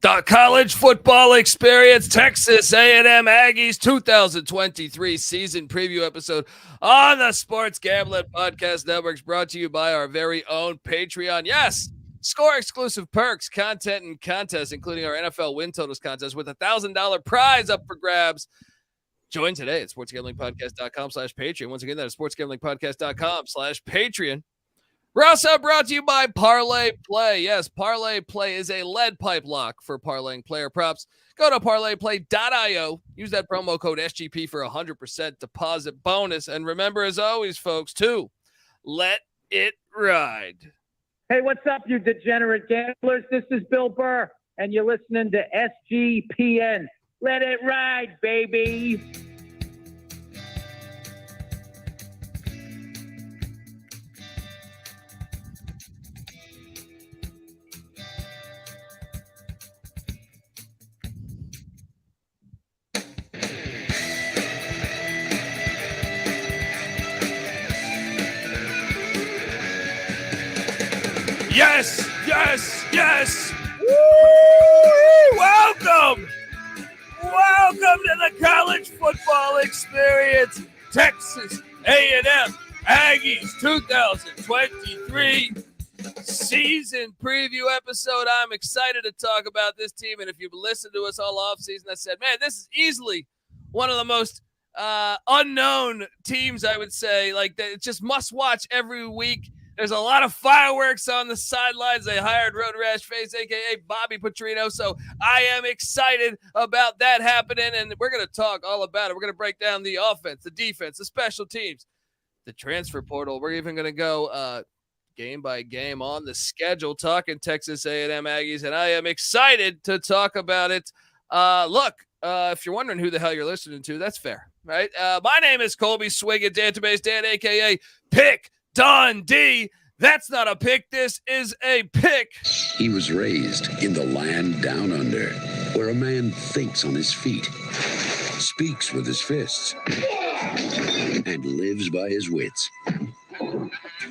The college football experience, Texas A&M Aggies 2023 season preview episode on the Sports Gambling Podcast Network, brought to you by our very own Patreon. Yes, score exclusive perks, content, and contests, including our NFL win totals contest with a $1,000 prize up for grabs. Join today at sportsgamblingpodcast.com/Patreon. Once again, that is sportsgamblingpodcast.com/Patreon. We're also brought to you by Parlay Play. Yes, Parlay Play is a lead pipe lock for parlaying player props. Go to parlayplay.io. Use that promo code SGP for 100% deposit bonus. And remember, as always, folks, to let it ride. Hey, what's up, you degenerate gamblers? This is Bill Burr, and you're listening to SGPN. Let it ride, baby. Yes, yes, yes. Woo! Welcome to the college football experience, Texas A&M Aggies 2023 season preview episode. I'm excited to talk about this team, and if you've listened to us all offseason, I said, man, this is easily one of the most unknown teams, I would say. Like, it's just must watch every week. There's a lot of fireworks on the sidelines. They hired Road Rash Face, a.k.a. Bobby Petrino, so I am excited about that happening, and we're going to talk all about it. We're going to break down the offense, the defense, the special teams, the transfer portal. We're even going to go game by game on the schedule, talking Texas A&M Aggies, and I am excited to talk about it. If you're wondering who the hell you're listening to, that's fair, right? My name is Colby Swig at Database Dan, a.k.a. Pick Dundee. That's not a pick. This is a pick. He was raised in the land down under, where a man thinks on his feet, speaks with his fists, and lives by his wits.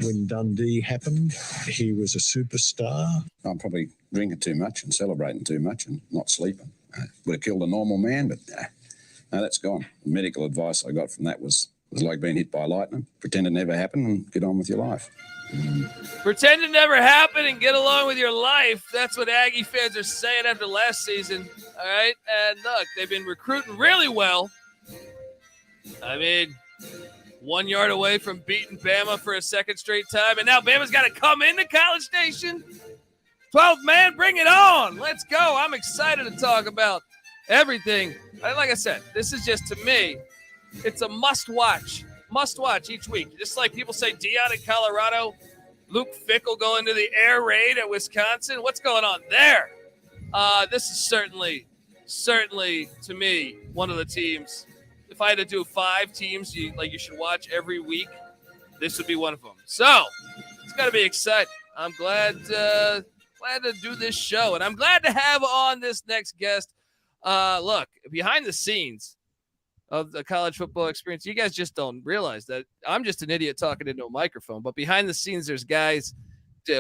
When Dundee happened, he was a superstar. I'm probably drinking too much and celebrating too much and not sleeping. Would have killed a normal man, but no, that's gone. The medical advice I got from that was like being hit by lightning. Pretend it never happened and get on with your life. Pretend it never happened and get along with your life. That's what Aggie fans are saying after last season. All right. And look, they've been recruiting really well. I mean, 1 yard away from beating Bama for a second straight time. And now Bama's got to come into College Station. 12th man, bring it on. Let's go. I'm excited to talk about everything. Like I said, this is just, to me, it's a must-watch each week. Just like people say Deion in Colorado, Luke Fickell going to the air raid at Wisconsin. What's going on there? This is certainly, to me, one of the teams. If I had to do 5 teams you should watch every week, this would be one of them. So it's got to be exciting. I'm glad to do this show, and I'm glad to have on this next guest. Look, behind the scenes of the college football experience, you guys just don't realize that I'm just an idiot talking into a microphone, but behind the scenes, there's guys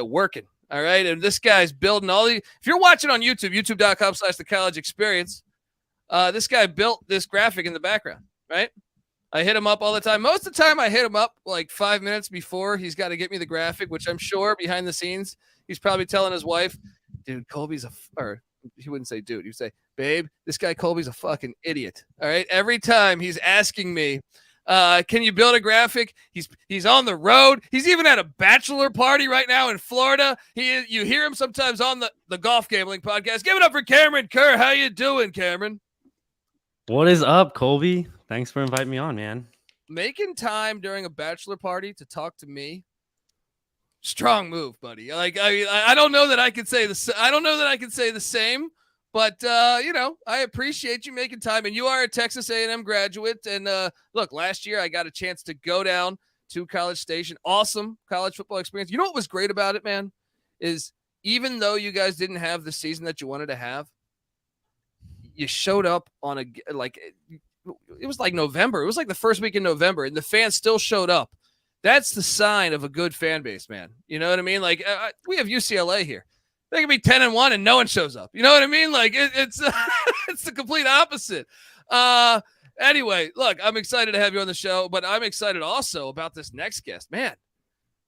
working. All right. And this guy's building if you're watching on YouTube, youtube.com/the college experience, this guy built this graphic in the background, right? I hit him up all the time. Most of the time I hit him up like 5 minutes before he's got to get me the graphic, which I'm sure behind the scenes, he's probably telling his wife, dude, Colby's or he wouldn't say dude. He'd say, babe, this guy Colby's a fucking idiot. All right. Every time he's asking me, can you build a graphic? He's on the road. He's even at a bachelor party right now in Florida. You hear him sometimes on the Golf Gambling Podcast. Give it up for Cameron Kerr. How you doing, Cameron? What is up, Colby? Thanks for inviting me on, man. Making time during a bachelor party to talk to me. Strong move, buddy. Like, I don't know that I could say this. I don't know that I could say the same, but I appreciate you making time. And you are a Texas A&M graduate. And look, last year I got a chance to go down to College Station. Awesome college football experience. You know what was great about it, man? Is even though you guys didn't have the season that you wanted to have, you showed up on it was like November. It was like the first week in November, and the fans still showed up. That's the sign of a good fan base, man. You know what I mean? Like, we have UCLA here. They can be 10-1 and no one shows up. You know what I mean? Like it's it's the complete opposite. Anyway, look, I'm excited to have you on the show, but I'm excited also about this next guest. Man,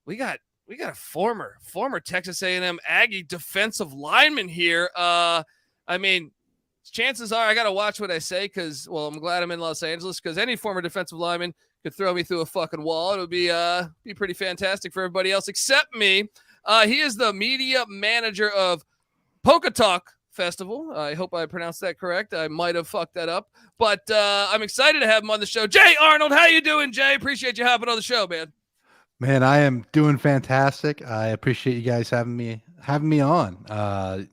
we got a former Texas A&M Aggie defensive lineman here. I mean, chances are I got to watch what I say because, well, I'm glad I'm in Los Angeles because any former defensive lineman could throw me through a fucking wall. It would be pretty fantastic for everybody else except me. He is the media manager of Polka Talk Festival. I hope I pronounced that correct. I might have fucked that up, but I'm excited to have him on the show. Jay Arnold, how you doing, Jay? Appreciate you hopping on the show, man. Man, I am doing fantastic. I appreciate you guys having me on.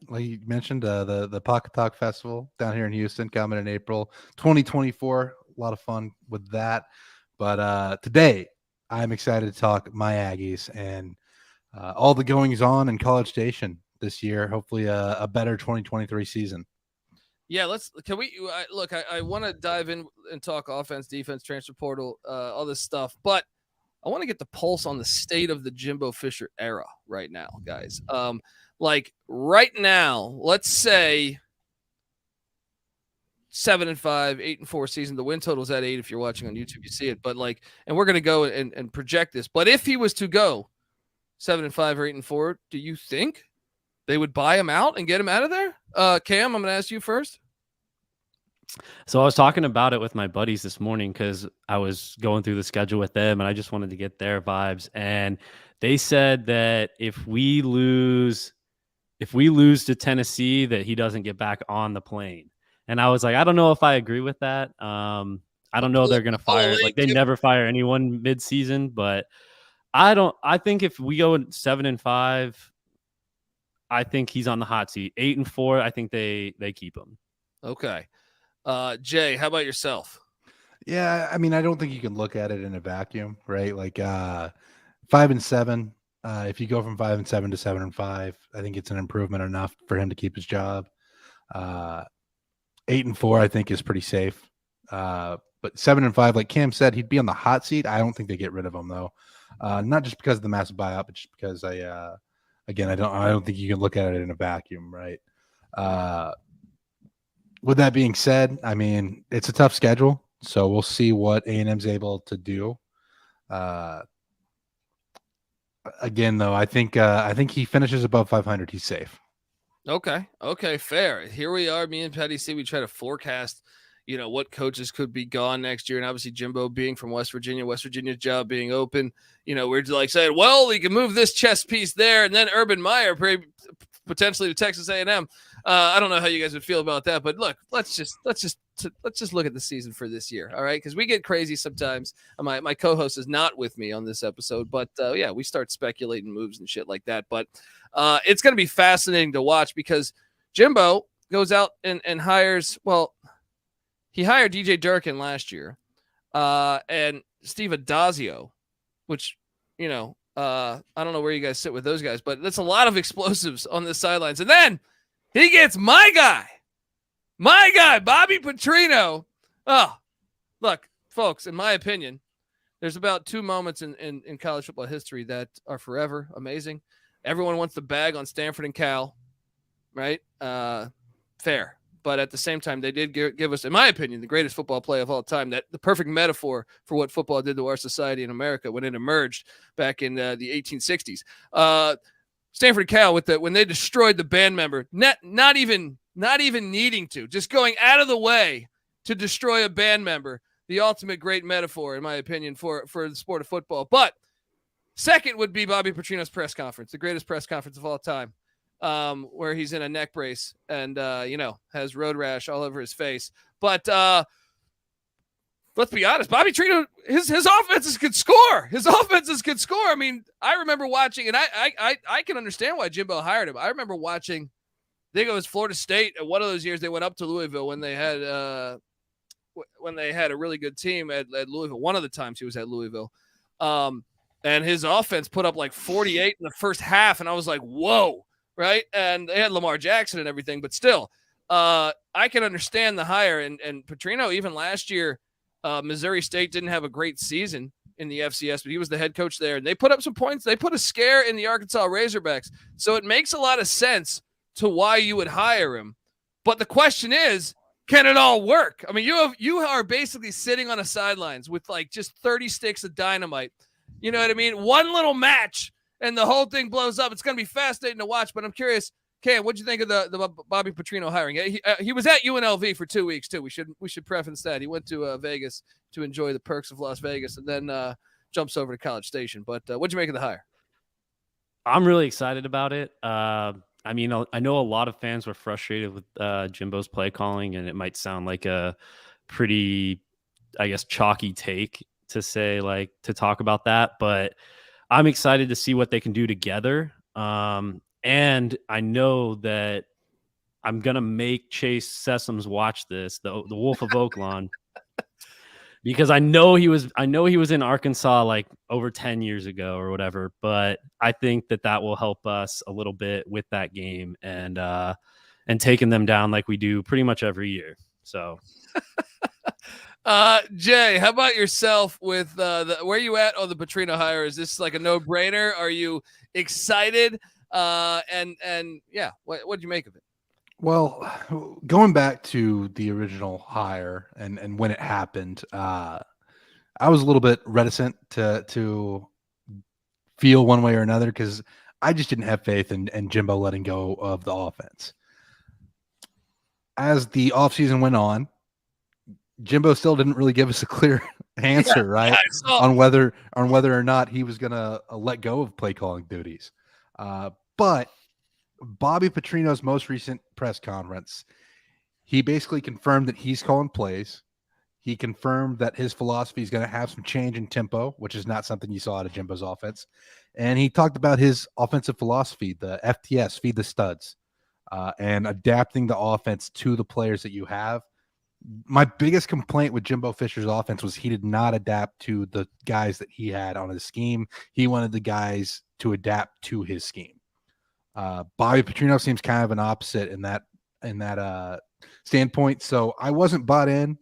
Like you mentioned, the Pocket Talk Festival down here in Houston coming in April 2024. A lot of fun with that. But today, I'm excited to talk my Aggies and all the goings on in College Station this year. Hopefully, a better 2023 season. Yeah, I want to dive in and talk offense, defense, transfer portal, all this stuff, but I want to get the pulse on the state of the Jimbo Fisher era right now, guys. Like right now, let's say 7-5, 8-4 season. The win total is at 8. If you're watching on YouTube, you see it. But like, and we're going to go and project this. But if he was to go 7-5 or 8-4, do you think they would buy him out and get him out of there? Cam, I'm going to ask you first. So I was talking about it with my buddies this morning because I was going through the schedule with them and I just wanted to get their vibes. And they said that if we lose to Tennessee, that he doesn't get back on the plane. And I was like, I don't know if I agree with that. I don't know they're going to fire. Like they never fire anyone mid-season, but I think if we go 7-5, I think he's on the hot seat. 8-4, I think they keep him. Okay. Jay, how about yourself? Yeah, I mean, I don't think you can look at it in a vacuum, right? Like 5-7. If you go from 5-7 to 7-5, I think it's an improvement enough for him to keep his job. 8-4, I think, is pretty safe. But 7-5, like Cam said, he'd be on the hot seat. I don't think they get rid of him though. Not just because of the massive buyout, but just because I don't think you can look at it in a vacuum, right? With that being said, I mean, it's a tough schedule, so we'll see what A&M's able to do. Again, though, I think he finishes above 500. He's safe. Okay, fair. Here we are, me and Petty C. We try to forecast, what coaches could be gone next year, and obviously Jimbo being from West Virginia's job being open. We're like saying, well, we can move this chess piece there, and then Urban Meyer potentially to Texas A&M. I don't know how you guys would feel about that, but look, let's just look at the season for this year, all right? Because we get crazy sometimes. My co-host is not with me on this episode, but yeah, we start speculating moves and shit like that. But it's going to be fascinating to watch because Jimbo goes out and hires. Well, he hired DJ Durkin last year, and Steve Adazio, which I don't know where you guys sit with those guys, but that's a lot of explosives on the sidelines, and then he gets my guy, Bobby Petrino. Oh, look, folks, in my opinion, there's about 2 moments in college football history that are forever amazing. Everyone wants the bag on Stanford and Cal, right? Fair. But at the same time, they did give us, in my opinion, the greatest football play of all time, that the perfect metaphor for what football did to our society in America when it emerged back in the 1860s. Stanford Cal when they destroyed the band member, not even needing to, just going out of the way to destroy a band member. The ultimate great metaphor, in my opinion, for the sport of football. But second would be Bobby Petrino's press conference, the greatest press conference of all time, where he's in a neck brace and has road rash all over his face. But let's be honest, Bobby Petrino, his offenses could score. I mean, I remember watching, and I can understand why Jimbo hired him. I remember watching, I think it was Florida State, and one of those years they went up to Louisville when they had a really good team at Louisville. One of the times he was at Louisville. And his offense put up like 48 in the first half, and I was like, whoa, right? And they had Lamar Jackson and everything, but still, I can understand the hire. And Petrino, even last year, Missouri State didn't have a great season in the FCS, but he was the head coach there. And they put up some points. They put a scare in the Arkansas Razorbacks. So it makes a lot of sense to why you would hire him. But the question is, can it all work? I mean, you are basically sitting on the sidelines with like just 30 sticks of dynamite. You know what I mean? One little match and the whole thing blows up. It's going to be fascinating to watch, but I'm curious, Cam, what'd you think of the Bobby Petrino hiring? He was at UNLV for 2 weeks too. We should preface that. He went to Vegas to enjoy the perks of Las Vegas and then jumps over to College Station. But what'd you make of the hire? I'm really excited about it. I mean, I know a lot of fans were frustrated with Jimbo's play calling, and it might sound like a pretty, I guess, chalky take to say, like, to talk about that, but I'm excited to see what they can do together. And I know that I'm going to make Chase Sessoms watch this, the Wolf of Oaklawn, because I know he was in Arkansas like over 10 years ago or whatever, but I think that will help us a little bit with that game and taking them down like we do pretty much every year. So Jay, how about yourself with where you at on the Petrino hire? Is this like a no-brainer? Are you excited? And yeah, what'd you make of it? Well, going back to the original hire and when it happened, I was a little bit reticent to feel one way or another because I just didn't have faith in Jimbo letting go of the offense. As the offseason went on, Jimbo still didn't really give us a clear answer, right? On whether or not he was going to let go of play calling duties. But Bobby Petrino's most recent press conference, he basically confirmed that he's calling plays. He confirmed that his philosophy is going to have some change in tempo, which is not something you saw out of Jimbo's offense. And he talked about his offensive philosophy, the FTS, feed the studs, and adapting the offense to the players that you have. My biggest complaint with Jimbo Fisher's offense was he did not adapt to the guys that he had on his scheme. He wanted the guys to adapt to his scheme. Bobby Petrino seems kind of an opposite in that standpoint. So I wasn't bought in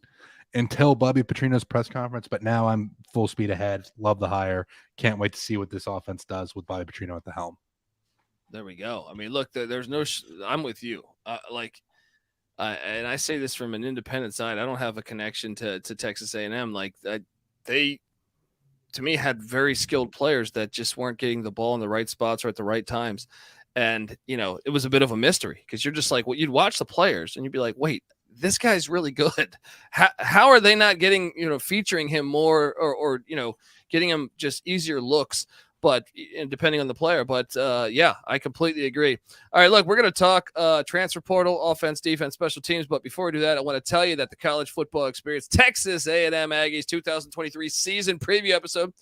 until Bobby Petrino's press conference, but now I'm full speed ahead. Love the hire. Can't wait to see what this offense does with Bobby Petrino at the helm. There we go. I mean, look, there's no. I'm with you. And I say this from an independent side. I don't have a connection to Texas A&M. Like they, to me, had very skilled players that just weren't getting the ball in the right spots or at the right times. And, it was a bit of a mystery because you're just like, well, you'd watch the players and you'd be like, wait, this guy's really good. How are they not getting, featuring him more or getting him just easier looks, but depending on the player. But yeah, I completely agree. All right, look, we're going to talk transfer portal, offense, defense, special teams. But before we do that, I want to tell you that the college football experience, Texas A&M Aggies 2023 season preview episode,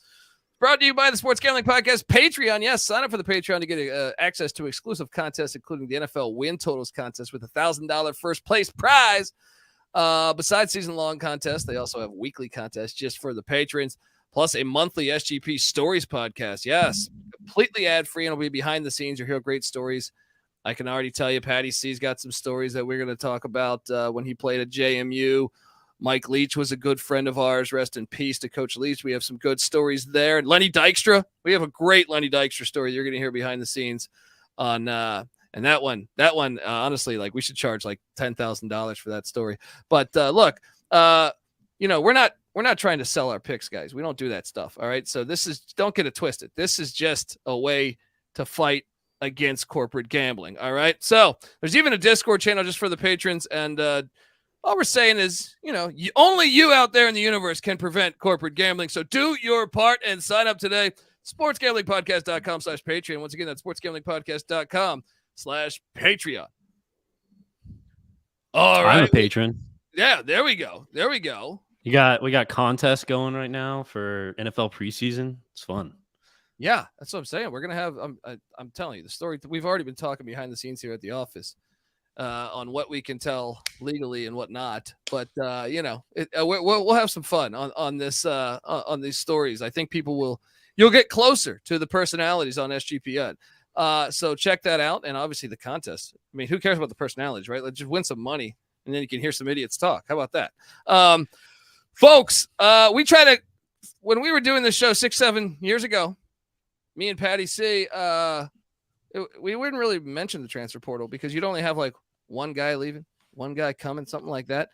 brought to you by the Sports Gambling Podcast Patreon. Yes, sign up for the Patreon to get access to exclusive contests, including the NFL win totals contest with a $1,000 first place prize. Besides season-long contests, they also have weekly contests just for the patrons, plus a monthly SGP Stories podcast. Yes, completely ad-free, and it'll be behind the scenes. You'll hear great stories. I can already tell you Patty C's got some stories that we're going to talk about when he played at JMU. Mike Leach was a good friend of ours. Rest in peace to Coach Leach. We have some good stories there. Lenny Dykstra. We have a great Lenny Dykstra story you're going to hear behind the scenes on and that one, honestly, like we should charge like $10,000 for that story. But look, we're not trying to sell our picks, guys. We don't do that stuff. All right. So don't get it twisted. This is just a way to fight against corporate gambling. All right. So there's even a Discord channel just for the patrons. And all we're saying is, only you out there in the universe can prevent corporate gambling. So do your part and sign up today. SportsGamblingPodcast.com/Patreon. Once again, that's SportsGamblingPodcast.com/Patreon. All right. I'm a patron. Yeah, there we go. We got contests going right now for NFL preseason. It's fun. Yeah, that's what I'm saying. We're gonna have. I'm telling you the story. We've already been talking behind the scenes here at the office on what we can tell legally and whatnot. But we'll have some fun on this on these stories. I think you'll get closer to the personalities on SGPN. So check that out, and obviously the contest. I mean, who cares about the personalities, right? Let's just win some money, and then you can hear some idiots talk. How about that? Folks, we try to when we were doing this show 6-7 years ago, me and Patty C, we wouldn't really mention the transfer portal because you'd only have like one guy leaving, one guy coming, something like that.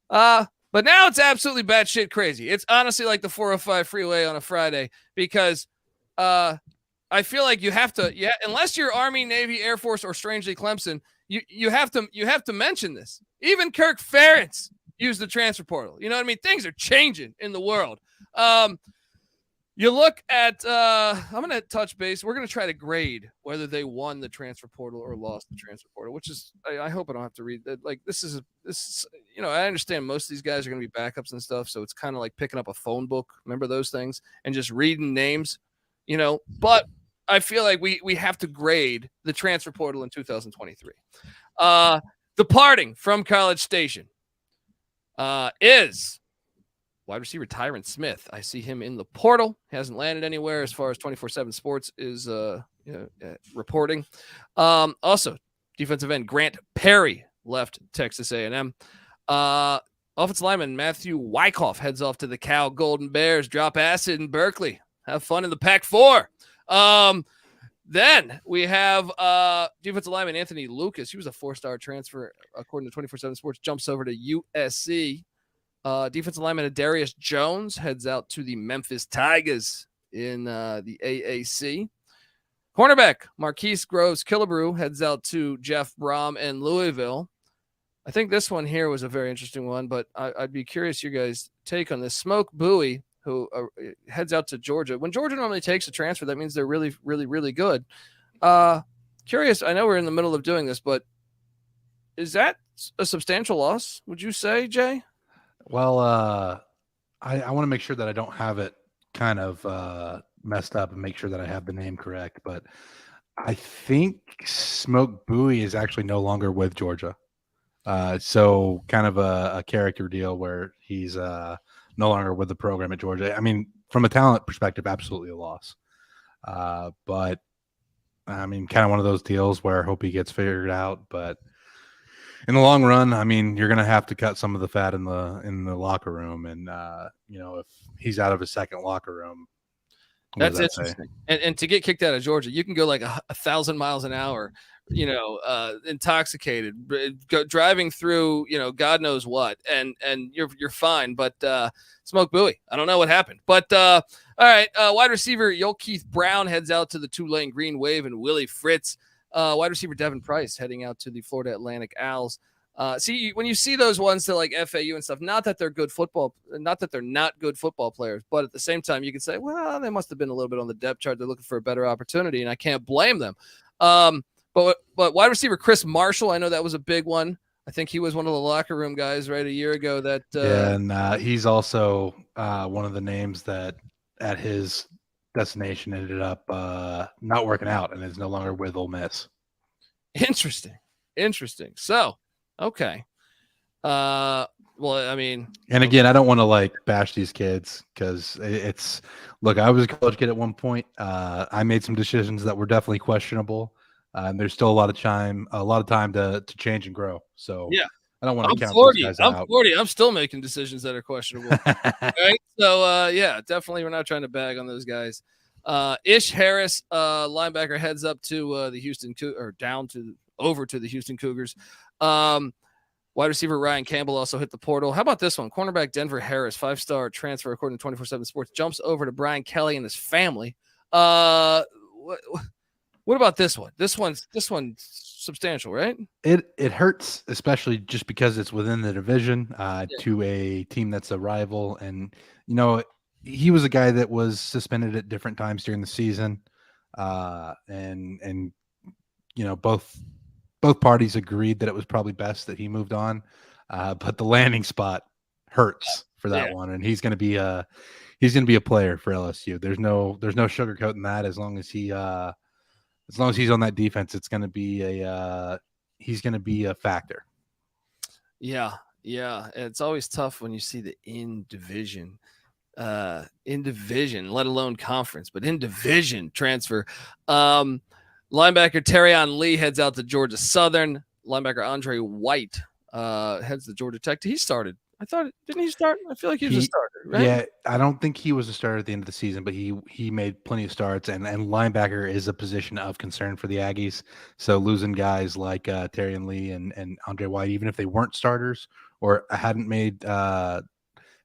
But now it's absolutely batshit crazy. It's honestly like the 405 freeway on a Friday because I feel like you have to, unless you're Army, Navy, Air Force, or strangely Clemson, you have to mention this. Even Kirk Ferentz used the transfer portal. You know what I mean? Things are changing in the world. You look at, I'm going to touch base. We're going to try to grade whether they won the transfer portal or lost the transfer portal, which is, I hope I don't have to read that. Like, this is, I understand most of these guys are going to be backups and stuff. So it's kind of like picking up a phone book. Remember those things and just reading names, but I feel like we have to grade the transfer portal in 2023. Departing from College Station is wide receiver Tyron Smith. I see him in the portal. Hasn't landed anywhere as far as 24/7 Sports is reporting. Also, defensive end Grant Perry left Texas A&M. Offensive lineman Matthew Wyckoff heads off to the Cal Golden Bears. Drop acid in Berkeley. Have fun in the Pac-4. Then we have defensive lineman Anthony Lucas. He was a 4-star transfer, according to 24/7 Sports. Jumps over to USC. Defensive lineman Darius Jones heads out to the Memphis Tigers in the AAC. Cornerback Marquise Groves Killebrew heads out to Jeff Brom and Louisville. I think this one here was a very interesting one, but I'd be curious your guys' take on this. Smoke Bowie, who heads out to Georgia. When Georgia normally takes a transfer, that means they're really, really, really good. Curious, I know we're in the middle of doing this, but is that a substantial loss, would you say, Jay? Well, I want to make sure that I don't have it kind of messed up and make sure that I have the name correct. But I think Smoke Bowie is actually no longer with Georgia. So kind of a character deal where he's no longer with the program at Georgia. I mean, from a talent perspective, absolutely a loss. But I mean, kind of one of those deals where I hope he gets figured out. But in the long run, I mean, you're going to have to cut some of the fat in the locker room. And, if he's out of his second locker room, that's interesting. And to get kicked out of Georgia, you can go like 1,000 miles an hour, intoxicated, driving through, God knows what, and you're fine. But Smoke Bowie, I don't know what happened. But all right, wide receiver Keith Brown heads out to the Tulane Green Wave, and Willie Fritz. Wide receiver Devin Price heading out to the Florida Atlantic Owls. When you see those ones to like FAU and stuff, not that they're not good football players, but at the same time, you can say, well, they must have been a little bit on the depth chart. They're looking for a better opportunity, and I can't blame them. But wide receiver Chris Marshall, I know that was a big one. I think he was one of the locker room guys right a year ago. And he's also one of the names that at his destination ended up not working out and is no longer with Ole Miss. Interesting. So, okay. Well, I mean, and again, I don't want to like bash these kids because I was a college kid at one point. I made some decisions that were definitely questionable. And there's still a lot of time to change and grow. So yeah, I don't want to count these guys out. I'm 40. I'm still making decisions that are questionable. Right? So yeah, definitely we're not trying to bag on those guys. Ish Harris, linebacker, heads up to the Houston over to the Houston Cougars. Wide receiver Ryan Campbell also hit the portal. How about this one? Cornerback Denver Harris, 5-star transfer according to 24/7 Sports, jumps over to Brian Kelly and his family. What about this one? This one's substantial, right? It hurts, especially just because it's within the division to a team that's a rival. And, he was a guy that was suspended at different times during the season. And both parties agreed that it was probably best that he moved on. But the landing spot hurts for that one. And he's going to be a player for LSU. There's no sugarcoating that. As long as he's on that defense, he's going to be a factor. Yeah. It's always tough when you see the in division, let alone conference, but in division transfer. Linebacker Terrion Lee heads out to Georgia Southern. Linebacker Andre White heads to Georgia Tech. He started I thought, didn't he start? I feel like he was a starter, right? Yeah, I don't think he was a starter at the end of the season, but he made plenty of starts, and linebacker is a position of concern for the Aggies. So losing guys like Terry and Lee and Andre White, even if they weren't starters or hadn't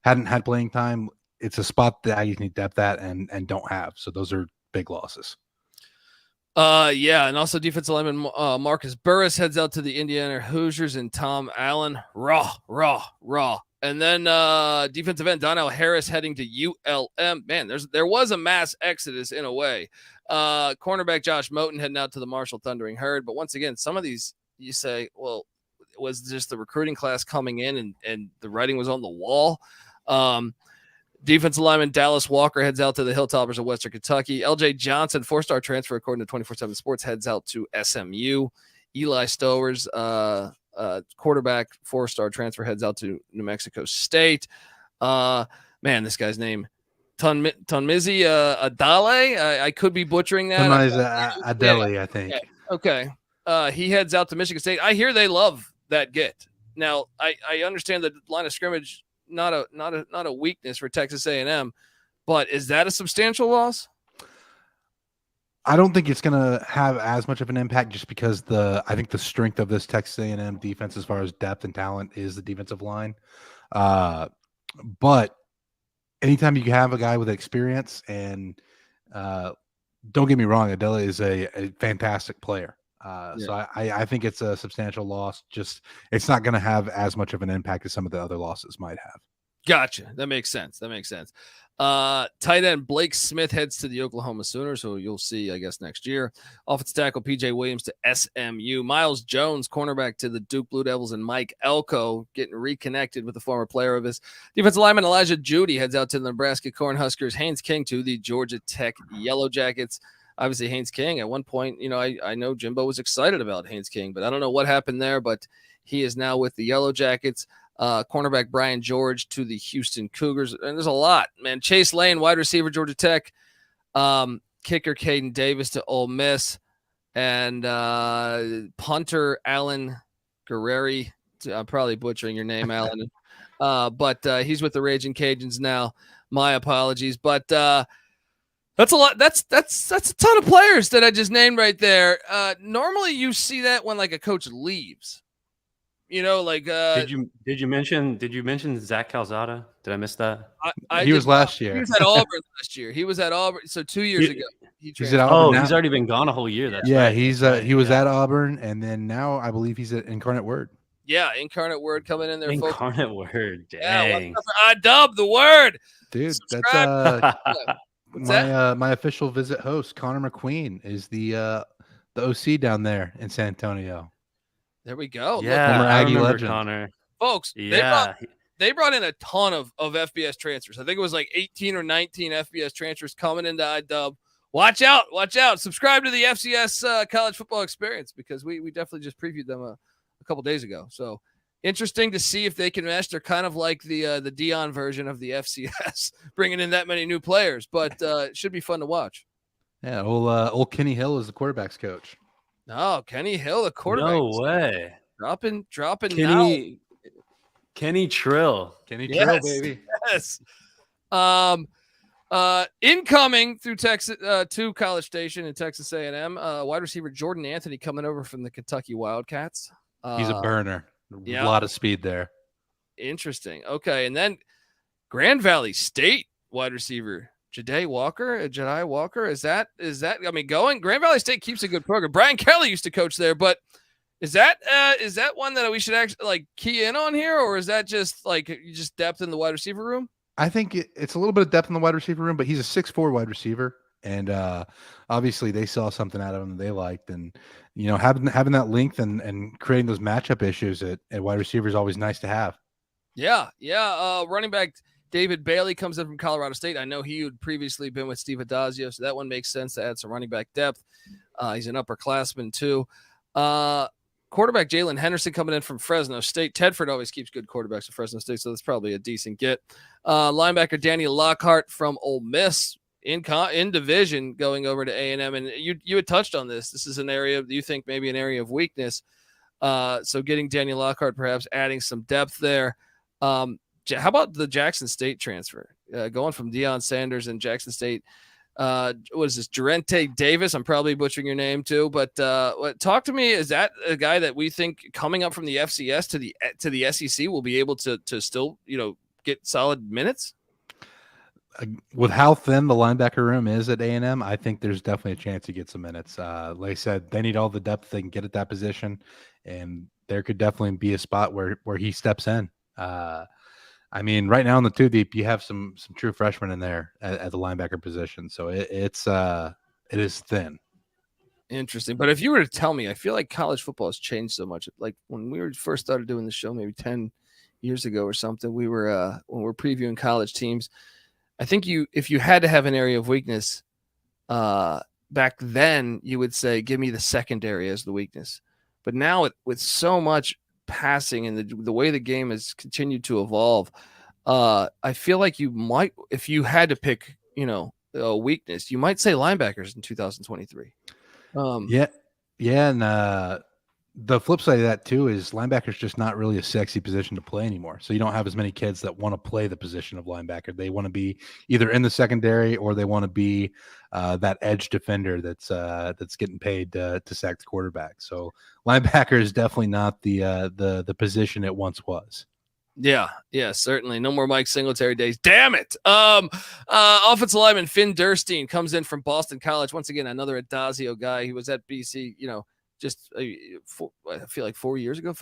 had playing time, it's a spot the Aggies need depth at and don't have. So those are big losses. Yeah, and also defensive lineman Marcus Burris heads out to the Indiana Hoosiers, and Tom Allen, raw. And then defensive end Donnell Harris heading to ULM. Man, there was a mass exodus in a way. Cornerback Josh Moten heading out to the Marshall Thundering Herd. But once again, some of these you say, well, was just the recruiting class coming in and the writing was on the wall. Defensive lineman Dallas Walker heads out to the Hilltoppers of Western Kentucky. LJ Johnson, 4-star transfer, according to 24/7 Sports, heads out to SMU. Eli Stowers, quarterback, 4-star transfer, heads out to New Mexico State. Man, this guy's name, Tunmizi Adale. I could be butchering that. Adele, I think. Okay. He heads out to Michigan State. I hear they love that get. Now, I understand the line of scrimmage, not a weakness for Texas A&M, but is that a substantial loss? I don't think it's going to have as much of an impact just because I think the strength of this Texas A&M defense as far as depth and talent is the defensive line. But anytime you have a guy with experience, and don't get me wrong, Adela is a fantastic player. So I think it's a substantial loss. Just it's not going to have as much of an impact as some of the other losses might have. Gotcha. That makes sense. Tight end Blake Smith heads to the Oklahoma Sooners, who you'll see, I guess, next year. Offensive tackle PJ Williams to SMU. Miles Jones, cornerback, to the Duke Blue Devils, and Mike Elko getting reconnected with a former player of his. Defensive lineman Elijah Judy heads out to the Nebraska Cornhuskers. Haynes King to the Georgia Tech Yellow Jackets. Obviously, Haynes King, at one point, I know Jimbo was excited about Haynes King, but I don't know what happened there, but he is now with the Yellow Jackets. Cornerback Brian George to the Houston Cougars. And there's a lot, man. Chase Lane, wide receiver, Georgia Tech. Kicker Caden Davis to Ole Miss. And punter Alan Guerreri. I'm probably butchering your name, Alan. But he's with the Raging Cajuns now. My apologies. But that's a lot. That's a ton of players that I just named right there. Normally you see that when like a coach leaves. Did you mention Zach Calzada? Did I miss that? He was last year. He was at Auburn last year. He was at Auburn. So 2 years ago. He's at Auburn. He's already been gone a whole year. That's right. He was at Auburn, and then now I believe he's at Incarnate Word. Yeah, Incarnate Word coming in there. Incarnate Word. Dang. Yeah, I-dub the word. Dude, Subscribe. That's my official visit host, Connor McQueen, is the OC down there in San Antonio. There we go. Yeah, look, I remember Connor. Folks, yeah. They brought in a ton of FBS transfers. I think it was like 18 or 19 FBS transfers coming into I-dub. Watch out. Subscribe to the FCS college football experience, because we definitely just previewed them a couple days ago. So interesting to see if they can mesh. They're kind of like the Dion version of the FCS, bringing in that many new players, but it should be fun to watch. Yeah, old Kenny Hill is the quarterback's coach. No, Kenny Hill, the quarterback. No way. Dropping Kenny Trill. Trill, baby. Yes. Incoming through Texas to College Station in Texas A&M, wide receiver Jordan Anthony coming over from the Kentucky Wildcats. He's a burner. A lot of speed there. Interesting. Okay, and then Grand Valley State wide receiver Jedi Walker. Is that? I mean, Grand Valley State keeps a good program. Brian Kelly used to coach there, but is that one that we should actually like key in on here, or is that just like just depth in the wide receiver room? I think it's a little bit of depth in the wide receiver room, but he's a 6'4" wide receiver, and obviously they saw something out of him that they liked, and having that length and creating those matchup issues at wide receiver is always nice to have. Yeah. Running back David Bailey comes in from Colorado State. I know he had previously been with Steve Adazio, so that one makes sense to add some running back depth. He's an upperclassman too. Quarterback Jalen Henderson coming in from Fresno State. Tedford always keeps good quarterbacks at Fresno State, so that's probably a decent get. Linebacker Danny Lockhart from Ole Miss in division going over to A&M. And you had touched on this. This is an area you think maybe an area of weakness. So getting Danny Lockhart, perhaps adding some depth there. How about the Jackson State transfer? Going from Deion Sanders and Jackson State. What is this? Durante Davis. I'm probably butchering your name too, but talk to me. Is that a guy that we think coming up from the FCS to the SEC will be able to still, get solid minutes? With how thin the linebacker room is at A&M, I think there's definitely a chance to get some minutes. Like I said, they need all the depth they can get at that position, and there could definitely be a spot where he steps in. I mean, right now in the 2 deep, you have some true freshmen in there at the linebacker position, so it is thin. Interesting. But if you were to tell me, I feel like college football has changed so much. Like when we first started doing the show, maybe 10 years ago or something, we were when we're previewing college teams. I think if you had to have an area of weakness back then, you would say, give me the secondary as the weakness. But now with so much passing and the way the game has continued to evolve, I feel like you might, if you had to pick, a weakness, you might say linebackers in 2023. Yeah. And the flip side of that too is linebackers just not really a sexy position to play anymore. So you don't have as many kids that want to play the position of linebacker. They want to be either in the secondary or they want to be that edge defender that's getting paid to sack the quarterback. So linebacker is definitely not the position it once was. Yeah, certainly. No more Mike Singletary days. Damn it. Offensive lineman Finn Durstein comes in from Boston College. Once again, another Adazio guy. He was at BC, just I feel like 5 years ago.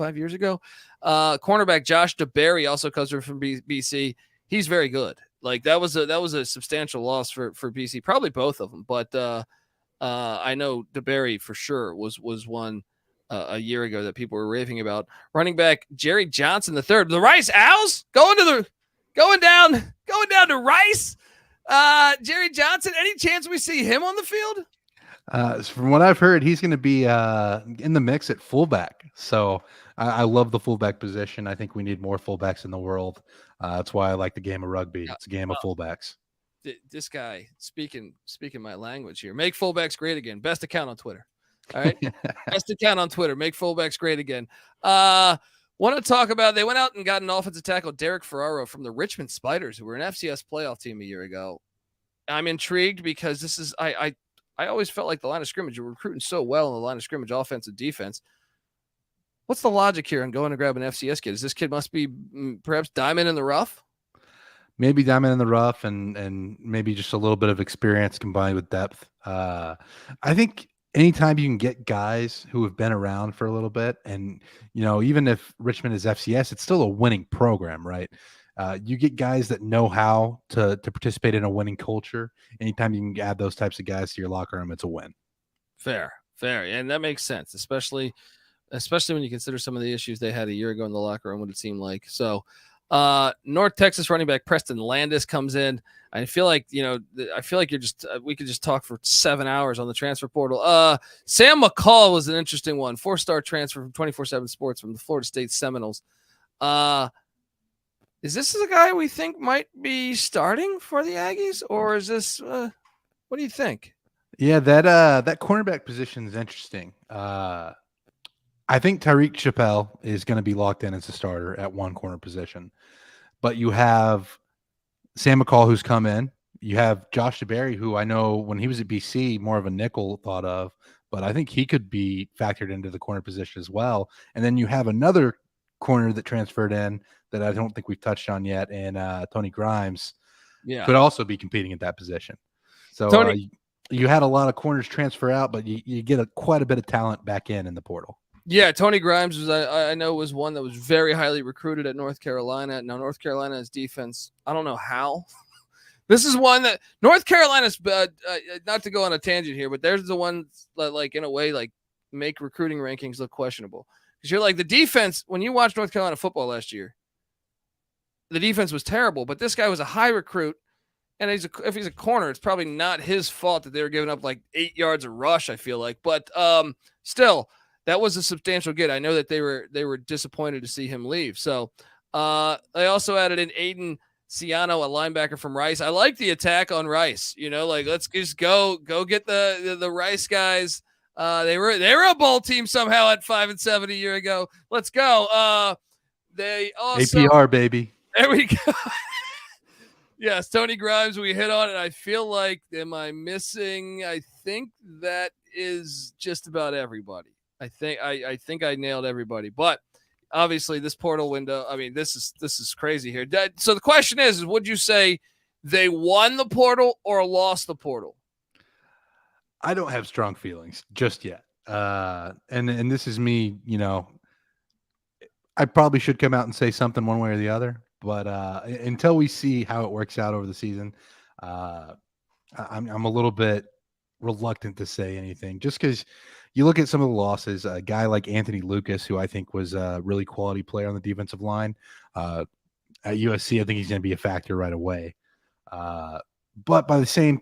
Cornerback Josh DeBerry also comes from BC. He's very good. Like that was a substantial loss for BC, probably both of them. But I know DeBerry for sure was one a year ago that people were raving about. Running back Jerry Johnson III, the Rice Owls going down to Rice. Jerry Johnson, any chance we see him on the field? From what I've heard, he's going to be in the mix at fullback. So I love the fullback position. I think we need more fullbacks in the world. That's why I like the game of rugby. It's a game of fullbacks. This guy speaking my language here. Make fullbacks great again. Best account on Twitter. All right. Best account on Twitter. Make fullbacks great again. Want to talk about, they went out and got an offensive tackle, Derek Ferraro from the Richmond Spiders, who were an FCS playoff team a year ago. I'm intrigued because this is, I always felt like the line of scrimmage, you're recruiting so well in the line of scrimmage, offense and defense. What's the logic here in going to grab an FCS kid? Is this kid must be perhaps diamond in the rough? Maybe diamond in the rough and maybe just a little bit of experience combined with depth. I think anytime you can get guys who have been around for a little bit, and, even if Richmond is FCS, it's still a winning program, right? You get guys that know how to participate in a winning culture. Anytime you can add those types of guys to your locker room, it's a win. Fair. And that makes sense, especially when you consider some of the issues they had a year ago in the locker room, what it seemed like. So North Texas running back Preston Landis comes in. I feel like, you're just, we could just talk for 7 hours on the transfer portal. Sam McCall was an interesting one. 4-star transfer from 24/7 Sports from the Florida State Seminoles. Is this a guy we think might be starting for the Aggies, or is this? What do you think? Yeah, that cornerback position is interesting. I think Tyreek Chappelle is going to be locked in as a starter at one corner position, but you have Sam McCall who's come in. You have Josh DeBerry, who I know when he was at BC, more of a nickel thought of, but I think he could be factored into the corner position as well. And then you have another corner that transferred in that I don't think we've touched on yet, and Tony Grimes could also be competing at that position. So you had a lot of corners transfer out, but you get quite a bit of talent back in the portal. Yeah, Tony Grimes was I know was one that was very highly recruited at North Carolina. Now North Carolina's defense, I don't know how. This is one that North Carolina's not to go on a tangent here, but there's the ones that, like, in a way, like, make recruiting rankings look questionable. Because you're like, the defense, when you watched North Carolina football last year, the defense was terrible, but this guy was a high recruit, and if he's a corner, it's probably not his fault that they were giving up like 8 yards a rush, I feel like. But still, that was a substantial get. I know that they were disappointed to see him leave. So they also added in Aiden Ciano, a linebacker from Rice. I like the attack on Rice. Let's just go get the Rice guys. They were a bowl team somehow at 5-7 a year ago. Let's go. They also APR, baby. There we go. Yes, Tony Grimes, we hit on it. I feel like, am I missing? I think that is just about everybody. I think I nailed everybody. But obviously, this portal window, I mean, this is crazy here. So the question is would you say they won the portal or lost the portal? I don't have strong feelings just yet. And this is me, I probably should come out and say something one way or the other, but until we see how it works out over the season, I'm a little bit reluctant to say anything, just because you look at some of the losses. A guy like Anthony Lucas, who I think was a really quality player on the defensive line at USC, I think he's going to be a factor right away. But by the same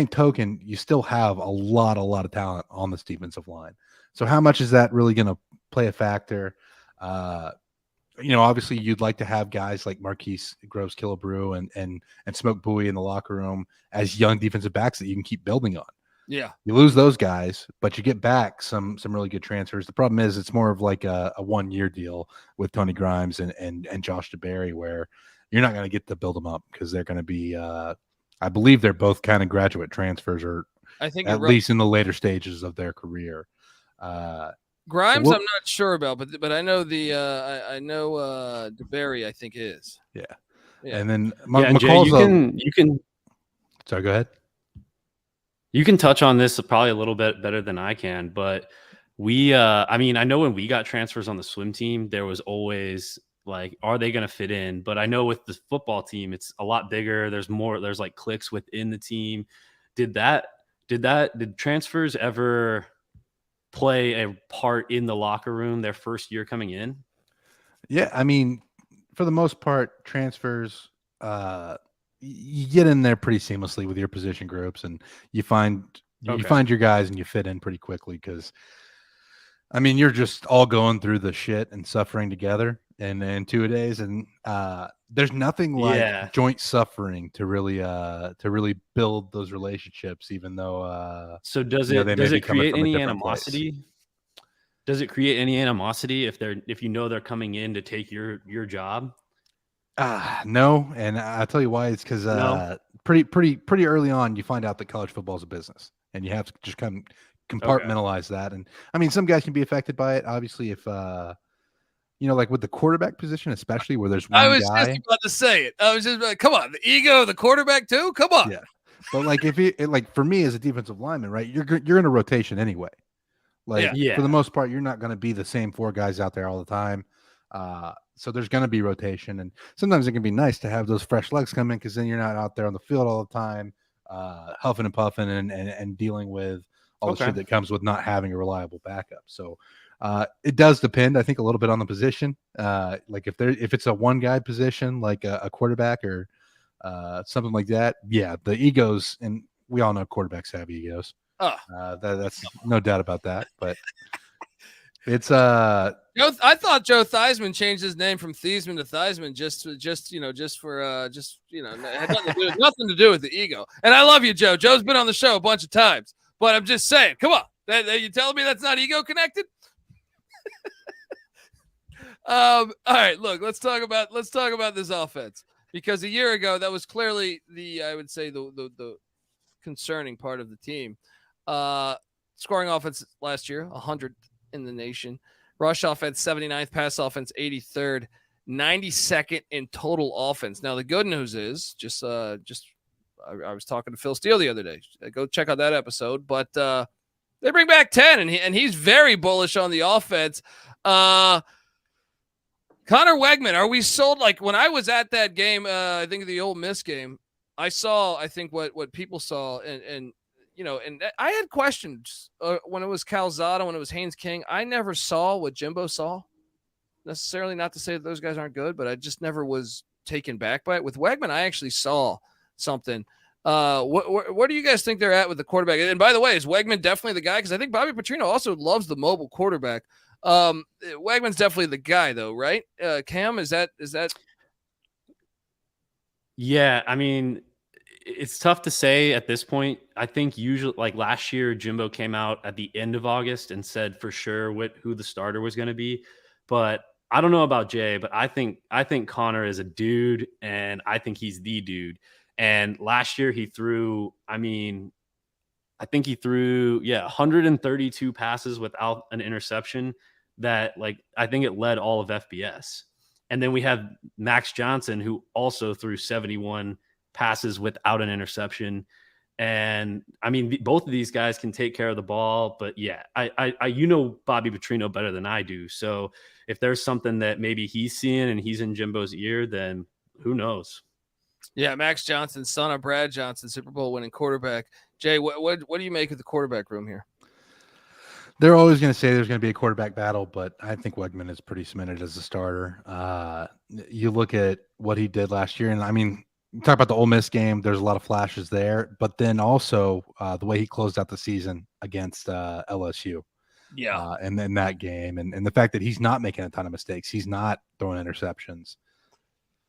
token, you still have a lot of talent on this defensive line. So how much is that really going to play a factor? Obviously you'd like to have guys like Marquise Groves Killebrew and Smoke Bowie in the locker room as young defensive backs that you can keep building on. Yeah. You lose those guys, but you get back some really good transfers. The problem is it's more of like a 1-year deal with Tony Grimes and Josh DeBerry, where you're not going to get to build them up because they're going to be I believe they're both kind of graduate transfers, or I think at least in the later stages of their career. Grimes, I'm not sure about, but I know I know DeBerry, I think is. Yeah. Yeah. And then Jay, you can. Sorry, go ahead. You can touch on this probably a little bit better than I can, but I know when we got transfers on the swim team, there was always like, are they going to fit in? But I know with the football team, it's a lot bigger. There's like cliques within the team. Did transfers ever play a part in the locker room their first year coming in? Yeah. I mean, for the most part, transfers, you get in there pretty seamlessly with your position groups, and you find your guys and you fit in pretty quickly. Cause I mean, you're just all going through the shit and suffering together in 2 days. And, there's nothing like joint suffering to really build those relationships, even though, so does it create any animosity? Does it create any animosity if they're coming in to take your job? No, and I'll tell you why. It's because pretty early on, you find out that college football is a business, and you have to just kind of compartmentalize that. And I mean, some guys can be affected by it. Obviously, if like with the quarterback position, especially where there's one guy. I was just about to say it. I was just like, come on, the ego of the quarterback too. Come on. Yeah, but like for me as a defensive lineman, right? You're in a rotation anyway. Like for the most part, you're not going to be the same 4 guys out there all the time. So there's going to be rotation, and sometimes it can be nice to have those fresh legs come in, because then you're not out there on the field all the time, huffing and puffing and dealing with all the shit that comes with not having a reliable backup. So it does depend, I think, a little bit on the position. Like if it's a one guy position, like a quarterback or something like that, the egos, and we all know quarterbacks have egos. That's no doubt about that, but. It's I thought Joe Theismann changed his name from Theismann to Theismann just had nothing to do with the ego. And I love you, Joe. Joe's been on the show a bunch of times, but I'm just saying, come on, you telling me that's not ego connected? All right, look, let's talk about this offense, because a year ago that was clearly the concerning part of the team. Scoring offense last year, 100th in the nation. Rush offense 79th, pass offense 83rd, 92nd in total offense. Now the good news is I was talking to Phil Steele the other day. Go check out that episode. But they bring back 10, and he's very bullish on the offense. Conner Weigman, are we sold? Like when I was at that game, I think the Ole Miss game, I saw, I think what people saw, and I had questions when it was Calzada, when it was Haynes King. I never saw what Jimbo saw, necessarily. Not to say that those guys aren't good, but I just never was taken back by it. With Weigman, I actually saw something. What do you guys think they're at with the quarterback? And by the way, is Weigman definitely the guy? Because I think Bobby Petrino also loves the mobile quarterback. Weigman's definitely the guy, though, right? Cam, is that? Yeah, I mean, it's tough to say at this point. I think usually, like last year, Jimbo came out at the end of August and said for sure who the starter was going to be. But I don't know about Jay, but I think Conner is a dude, and I think he's the dude. And last year he threw, I think he threw 132 passes without an interception. That, like, I think it led all of FBS. And then we have Max Johnson, who also threw 71 passes without an interception. And I mean, both of these guys can take care of the ball, but yeah, I Bobby Petrino better than I do. So if there's something that maybe he's seeing and he's in Jimbo's ear, then who knows? Yeah, Max Johnson, son of Brad Johnson, Super Bowl winning quarterback. Jay, what do you make of the quarterback room here? They're always going to say there's going to be a quarterback battle, but I think Weigman is pretty cemented as a starter. You look at what he did last year, and I mean, talk about the Ole Miss game. There's a lot of flashes there, but then also the way he closed out the season against LSU. Yeah. And then that game, and the fact that he's not making a ton of mistakes, he's not throwing interceptions.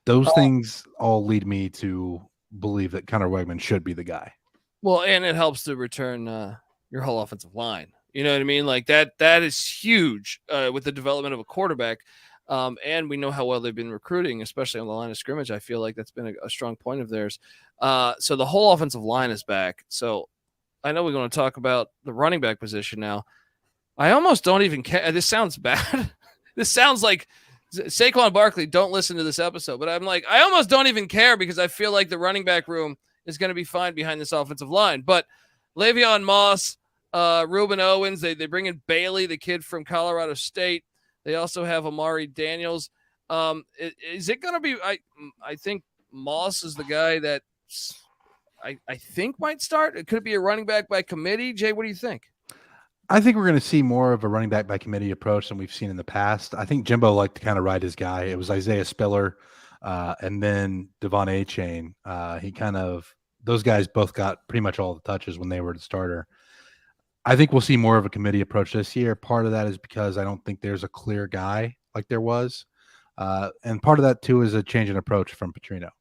Those things all lead me to believe that Conner Weigman should be the guy. Well, and it helps to return your whole offensive line. You know what I mean? Like that is huge with the development of a quarterback. And we know how well they've been recruiting, especially on the line of scrimmage. I feel like that's been a strong point of theirs. So the whole offensive line is back. So I know we're going to talk about the running back position now. I almost don't even care. This sounds bad. This sounds like Saquon Barkley. Don't listen to this episode. But I'm like, I almost don't even care because I feel like the running back room is going to be fine behind this offensive line. But Le'Veon Moss, Reuben Owens, they bring in Bailey, the kid from Colorado State. They also have Amari Daniels. Is it going to be? I think Moss is the guy that I think might start. Could it be a running back by committee? Jay, what do you think? I think we're going to see more of a running back by committee approach than we've seen in the past. I think Jimbo liked to kind of ride his guy. It was Isaiah Spiller and then Devon A-Chain. Those guys both got pretty much all the touches when they were the starter. I think we'll see more of a committee approach this year. Part of that is because I don't think there's a clear guy like there was. And part of that, too, is a change in approach from Petrino.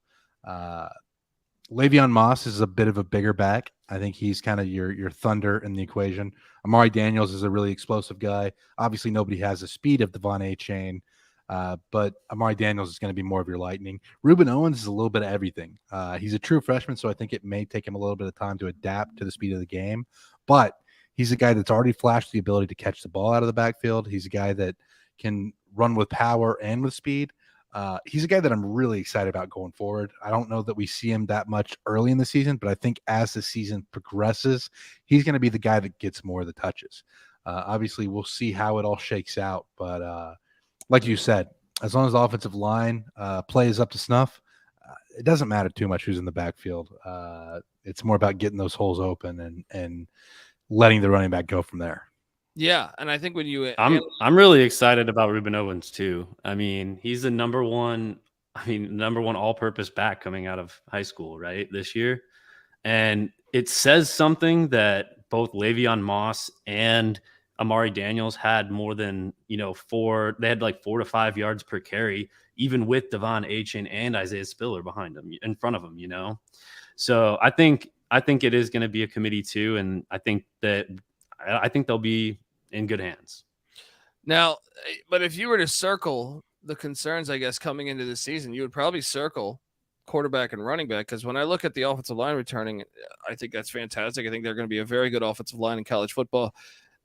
Le'Veon Moss is a bit of a bigger back. I think he's kind of your thunder in the equation. Amari Daniels is a really explosive guy. Obviously, nobody has the speed of Devon A-Chain, but Amari Daniels is going to be more of your lightning. Reuben Owens is a little bit of everything. He's a true freshman, so I think it may take him a little bit of time to adapt to the speed of the game. But he's a guy that's already flashed the ability to catch the ball out of the backfield. He's a guy that can run with power and with speed. He's a guy that I'm really excited about going forward. I don't know that we see him that much early in the season, but I think as the season progresses, he's going to be the guy that gets more of the touches. Obviously, we'll see how it all shakes out. But like you said, as long as the offensive line play is up to snuff, it doesn't matter too much who's in the backfield. It's more about getting those holes open and letting the running back go from there. Yeah, and I think when you I'm really excited about Reuben Owens too. I mean, he's the number one all-purpose back coming out of high school, right, this year. And it says something that both Le'Veon Moss and Amari Daniels had more than, they had like 4 to 5 yards per carry, even with Devon A-Chain and Isaiah Spiller behind them, in front of them, So I think it is going to be a committee too, and I think they'll be in good hands. Now, but if you were to circle the concerns, I guess, coming into the season, you would probably circle quarterback and running back, because when I look at the offensive line returning, I think that's fantastic. I think they're going to be a very good offensive line in college football.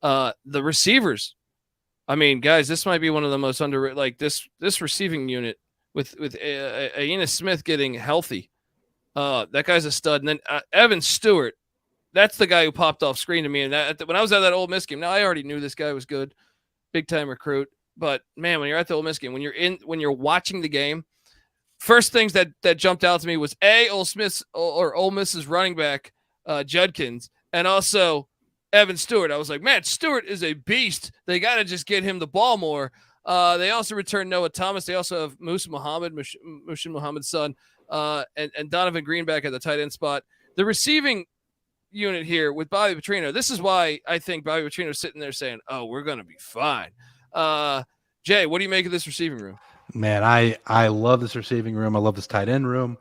The receivers, I mean, guys, this might be one of the most underrated, like this receiving unit with Ainias Smith getting healthy. That guy's a stud. And then Evan Stewart, that's the guy who popped off screen to me. And when I was at that Ole Miss game, now I already knew this guy was good, big time recruit. But man, when you're at the Ole Miss game, when you're watching the game, first things that jumped out to me was Ole Miss's running back Judkins, and also Evan Stewart. I was like, man, Stewart is a beast. They got to just get him the ball more. They also returned Noah Thomas. They also have Muhammed, Muhammad's son, and Donovan Green back at the tight end spot. The receiving unit here with Bobby Petrino. This is why I think Bobby Petrino is sitting there saying, "Oh, we're going to be fine." Jay, what do you make of this receiving room? Man, I love this receiving room. I love this tight end room.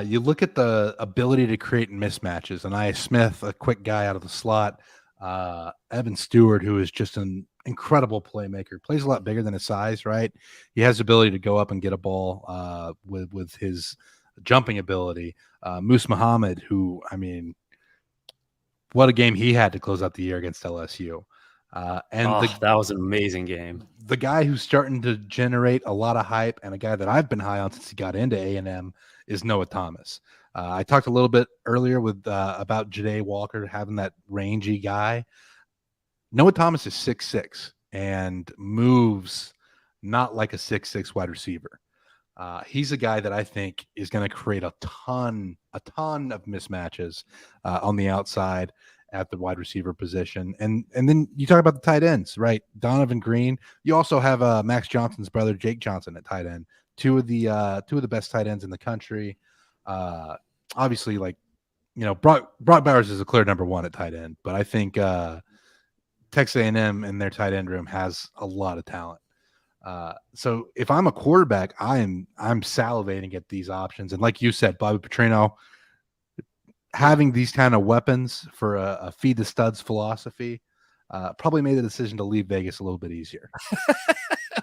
You look at the ability to create mismatches. Ainias Smith, a quick guy out of the slot. Evan Stewart, who is just an incredible playmaker. Plays a lot bigger than his size, right? He has the ability to go up and get a ball with his jumping ability. Muhammed, who, I mean, what a game he had to close out the year against LSU. That was an amazing game. The guy who's starting to generate a lot of hype, and a guy that I've been high on since he got into A&M, is Noah Thomas. I talked a little bit earlier with about Jade Walker having that rangy guy. Noah Thomas is 6'6" and moves not like a 6'6" wide receiver. He's a guy that I think is going to create a ton of mismatches on the outside at the wide receiver position. And then you talk about the tight ends, right? Donovan Green. You also have Max Johnson's brother, Jake Johnson, at tight end. Two of the best tight ends in the country. Obviously, like, you know, Brock Bowers is a clear number one at tight end, but I think Texas A&M and their tight end room has a lot of talent. So if I'm a quarterback, I'm salivating at these options. And like you said, Bobby Petrino, having these kind of weapons for a feed the studs philosophy, probably made the decision to leave Vegas a little bit easier.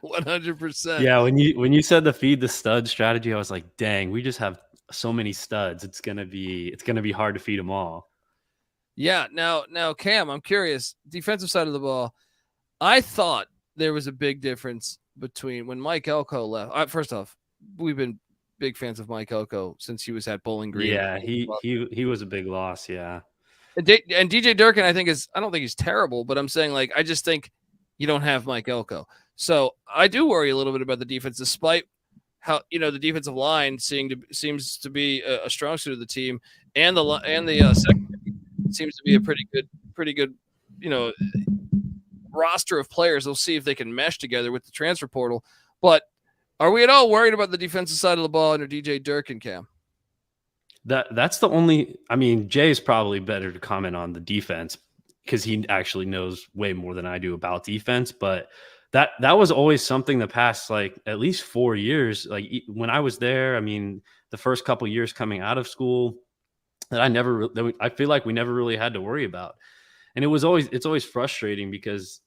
100%. Yeah, when you said the feed the stud strategy, I was like, dang, we just have so many studs. It's gonna be hard to feed them all. Yeah. Now, Cam, I'm curious. Defensive side of the ball, I thought there was a big difference between when Mike Elko left. First off, we've been big fans of Mike Elko since he was at Bowling Green. Yeah, he was a big loss. Yeah, and DJ Durkin, I don't think he's terrible, but I'm saying, like, I just think you don't have Mike Elko. So I do worry a little bit about the defense, despite how, you know, the defensive line seems to be a strong suit of the team, and the secondary seems to be a pretty good, you know, roster of players. They'll see if they can mesh together with the transfer portal. But are we at all worried about the defensive side of the ball under DJ Durkin, Cam? That's the only. I mean, Jay's probably better to comment on the defense because he actually knows way more than I do about defense. But that was always something the past, like, at least 4 years. Like, when I was there, I mean, the first couple years coming out of school, that I feel like we never really had to worry about. And it's always frustrating because,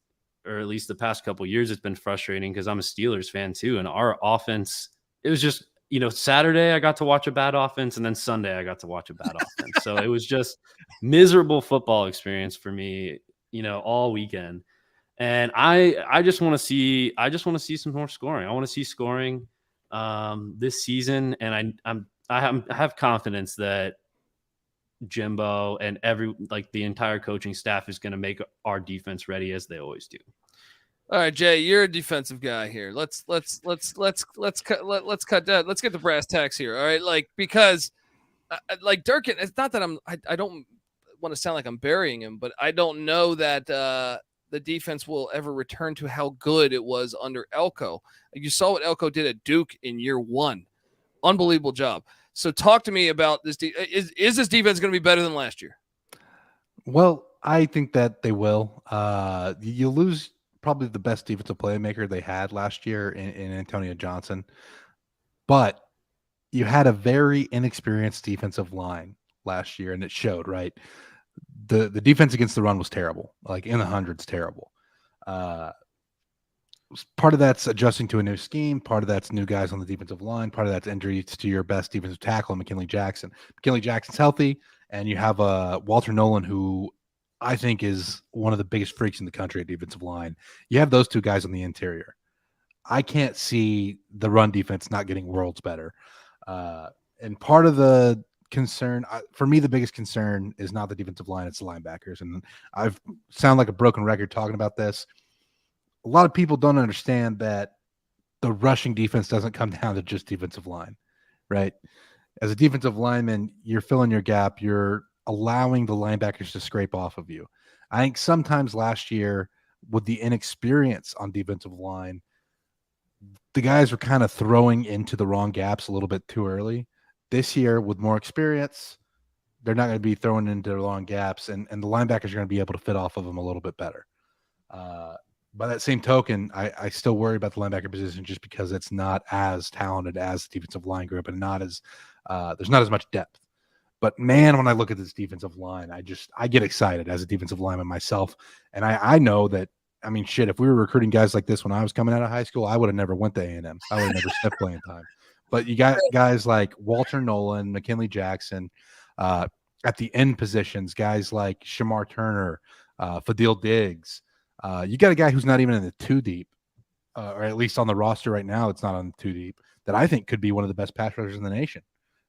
or at least the past couple of years, it's been frustrating because I'm a Steelers fan too. And our offense, it was just, you know, Saturday I got to watch a bad offense, and then Sunday I got to watch a bad offense. So it was just miserable football experience for me, you know, all weekend. And I just want to see some more scoring. I want to see scoring this season, and I have confidence that Jimbo and the entire coaching staff is going to make our defense ready, as they always do. All right, Jay, you're a defensive guy here. Let's cut that. Let's get the brass tacks here. All right, like, because like Durkin, it's not that I don't want to sound like I'm burying him, but I don't know that the defense will ever return to how good it was under Elko. You saw what Elko did at Duke in year one. Unbelievable job. So talk to me about this. Is this defense going to be better than last year? Well, I think that they will. You lose probably the best defensive playmaker they had last year in Antonio Johnson, but you had a very inexperienced defensive line last year, and it showed, right? The defense against the run was terrible, like in the hundreds, terrible. Part of that's adjusting to a new scheme. Part of that's new guys on the defensive line. Part of that's injuries to your best defensive tackle, McKinley Jackson. McKinley Jackson's healthy, and you have Walter Nolan, who I think is one of the biggest freaks in the country at defensive line. You have those two guys on the interior. I can't see the run defense not getting worlds better. And part of the concern, for me, the biggest concern is not the defensive line, it's the linebackers. And I've sound like a broken record talking about this. A lot of people don't understand that the rushing defense doesn't come down to just defensive line, right? As a defensive lineman, you're filling your gap. You're allowing the linebackers to scrape off of you. I think sometimes last year, with the inexperience on defensive line, the guys were kind of throwing into the wrong gaps a little bit too early. This year, with more experience, they're not going to be throwing into the wrong gaps, and the linebackers are going to be able to fit off of them a little bit better. By that same token, I still worry about the linebacker position just because it's not as talented as the defensive line group, and there's not as much depth. But man, when I look at this defensive line, I get excited as a defensive lineman myself, and I know that I mean, shit, if we were recruiting guys like this when I was coming out of high school, I would have never went to A&M. I would have never sniffed playing time. But you got guys like Walter Nolan, McKinley Jackson, at the end positions, guys like Shamar Turner, Fadil Diggs. You got a guy who's not even in the 2 deep, or at least on the roster right now, it's not on the 2 deep, that I think could be one of the best pass rushers in the nation,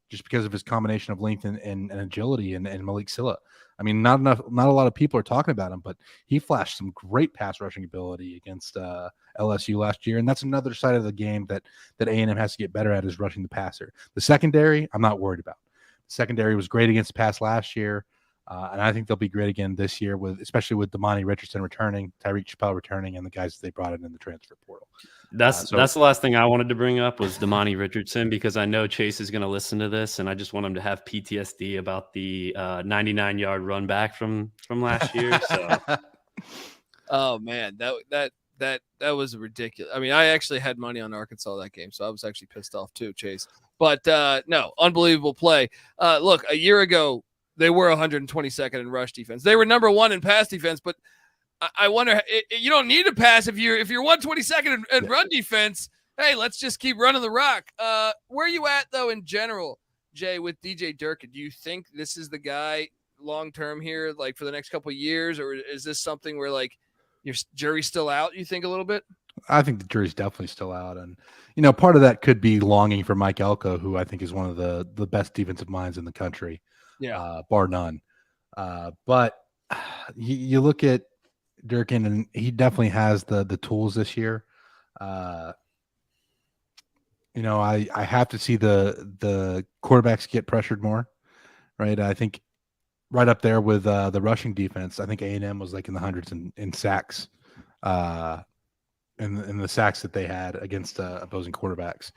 just because of his combination of length and agility and Malik Silla. I mean, not a lot of people are talking about him, but he flashed some great pass rushing ability against LSU last year, and that's another side of the game that A&M has to get better at, is rushing the passer. The secondary, I'm not worried about. The secondary was great against the pass last year, and I think they'll be great again this year, especially with Damani Richardson returning, Tyreek Chappelle returning, and the guys that they brought in the transfer portal. That's the last thing I wanted to bring up was Damani Richardson, because I know Chase is going to listen to this, and I just want him to have PTSD about the 99-yard run back from last year. So, oh man, that was ridiculous. I mean, I actually had money on Arkansas that game, so I was actually pissed off too, Chase. But no, unbelievable play. Look, a year ago they were 122nd in rush defense. They were number 1 in pass defense, but I wonder, you don't need to pass if you're 122nd in run defense. Hey, let's just keep running the rock. Where are you at though in general, Jay, with DJ Durkin? Do you think this is the guy long term here, like for the next couple of years, or is this something where like your jury's still out? You think a little bit? I think the jury's definitely still out, and part of that could be longing for Mike Elko, who I think is one of the best defensive minds in the country, bar none. But you look at Durkin, and he definitely has the tools this year. I have to see the quarterbacks get pressured more, right? I think right up there with the rushing defense. I think A&M was like in the hundreds in sacks, in the sacks that they had against opposing quarterbacks.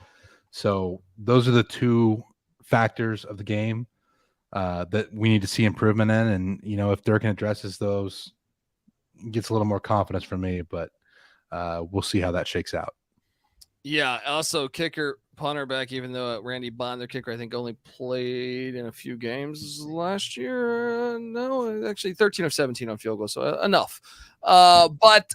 So those are the 2 factors of the game that we need to see improvement in. And if Durkin addresses those, gets a little more confidence from me, but we'll see how that shakes out. Yeah. Also, kicker, punter back, even though Randy Bond, their kicker, I think only played in a few games last year. No, actually 13 of 17 on field goal, so enough. But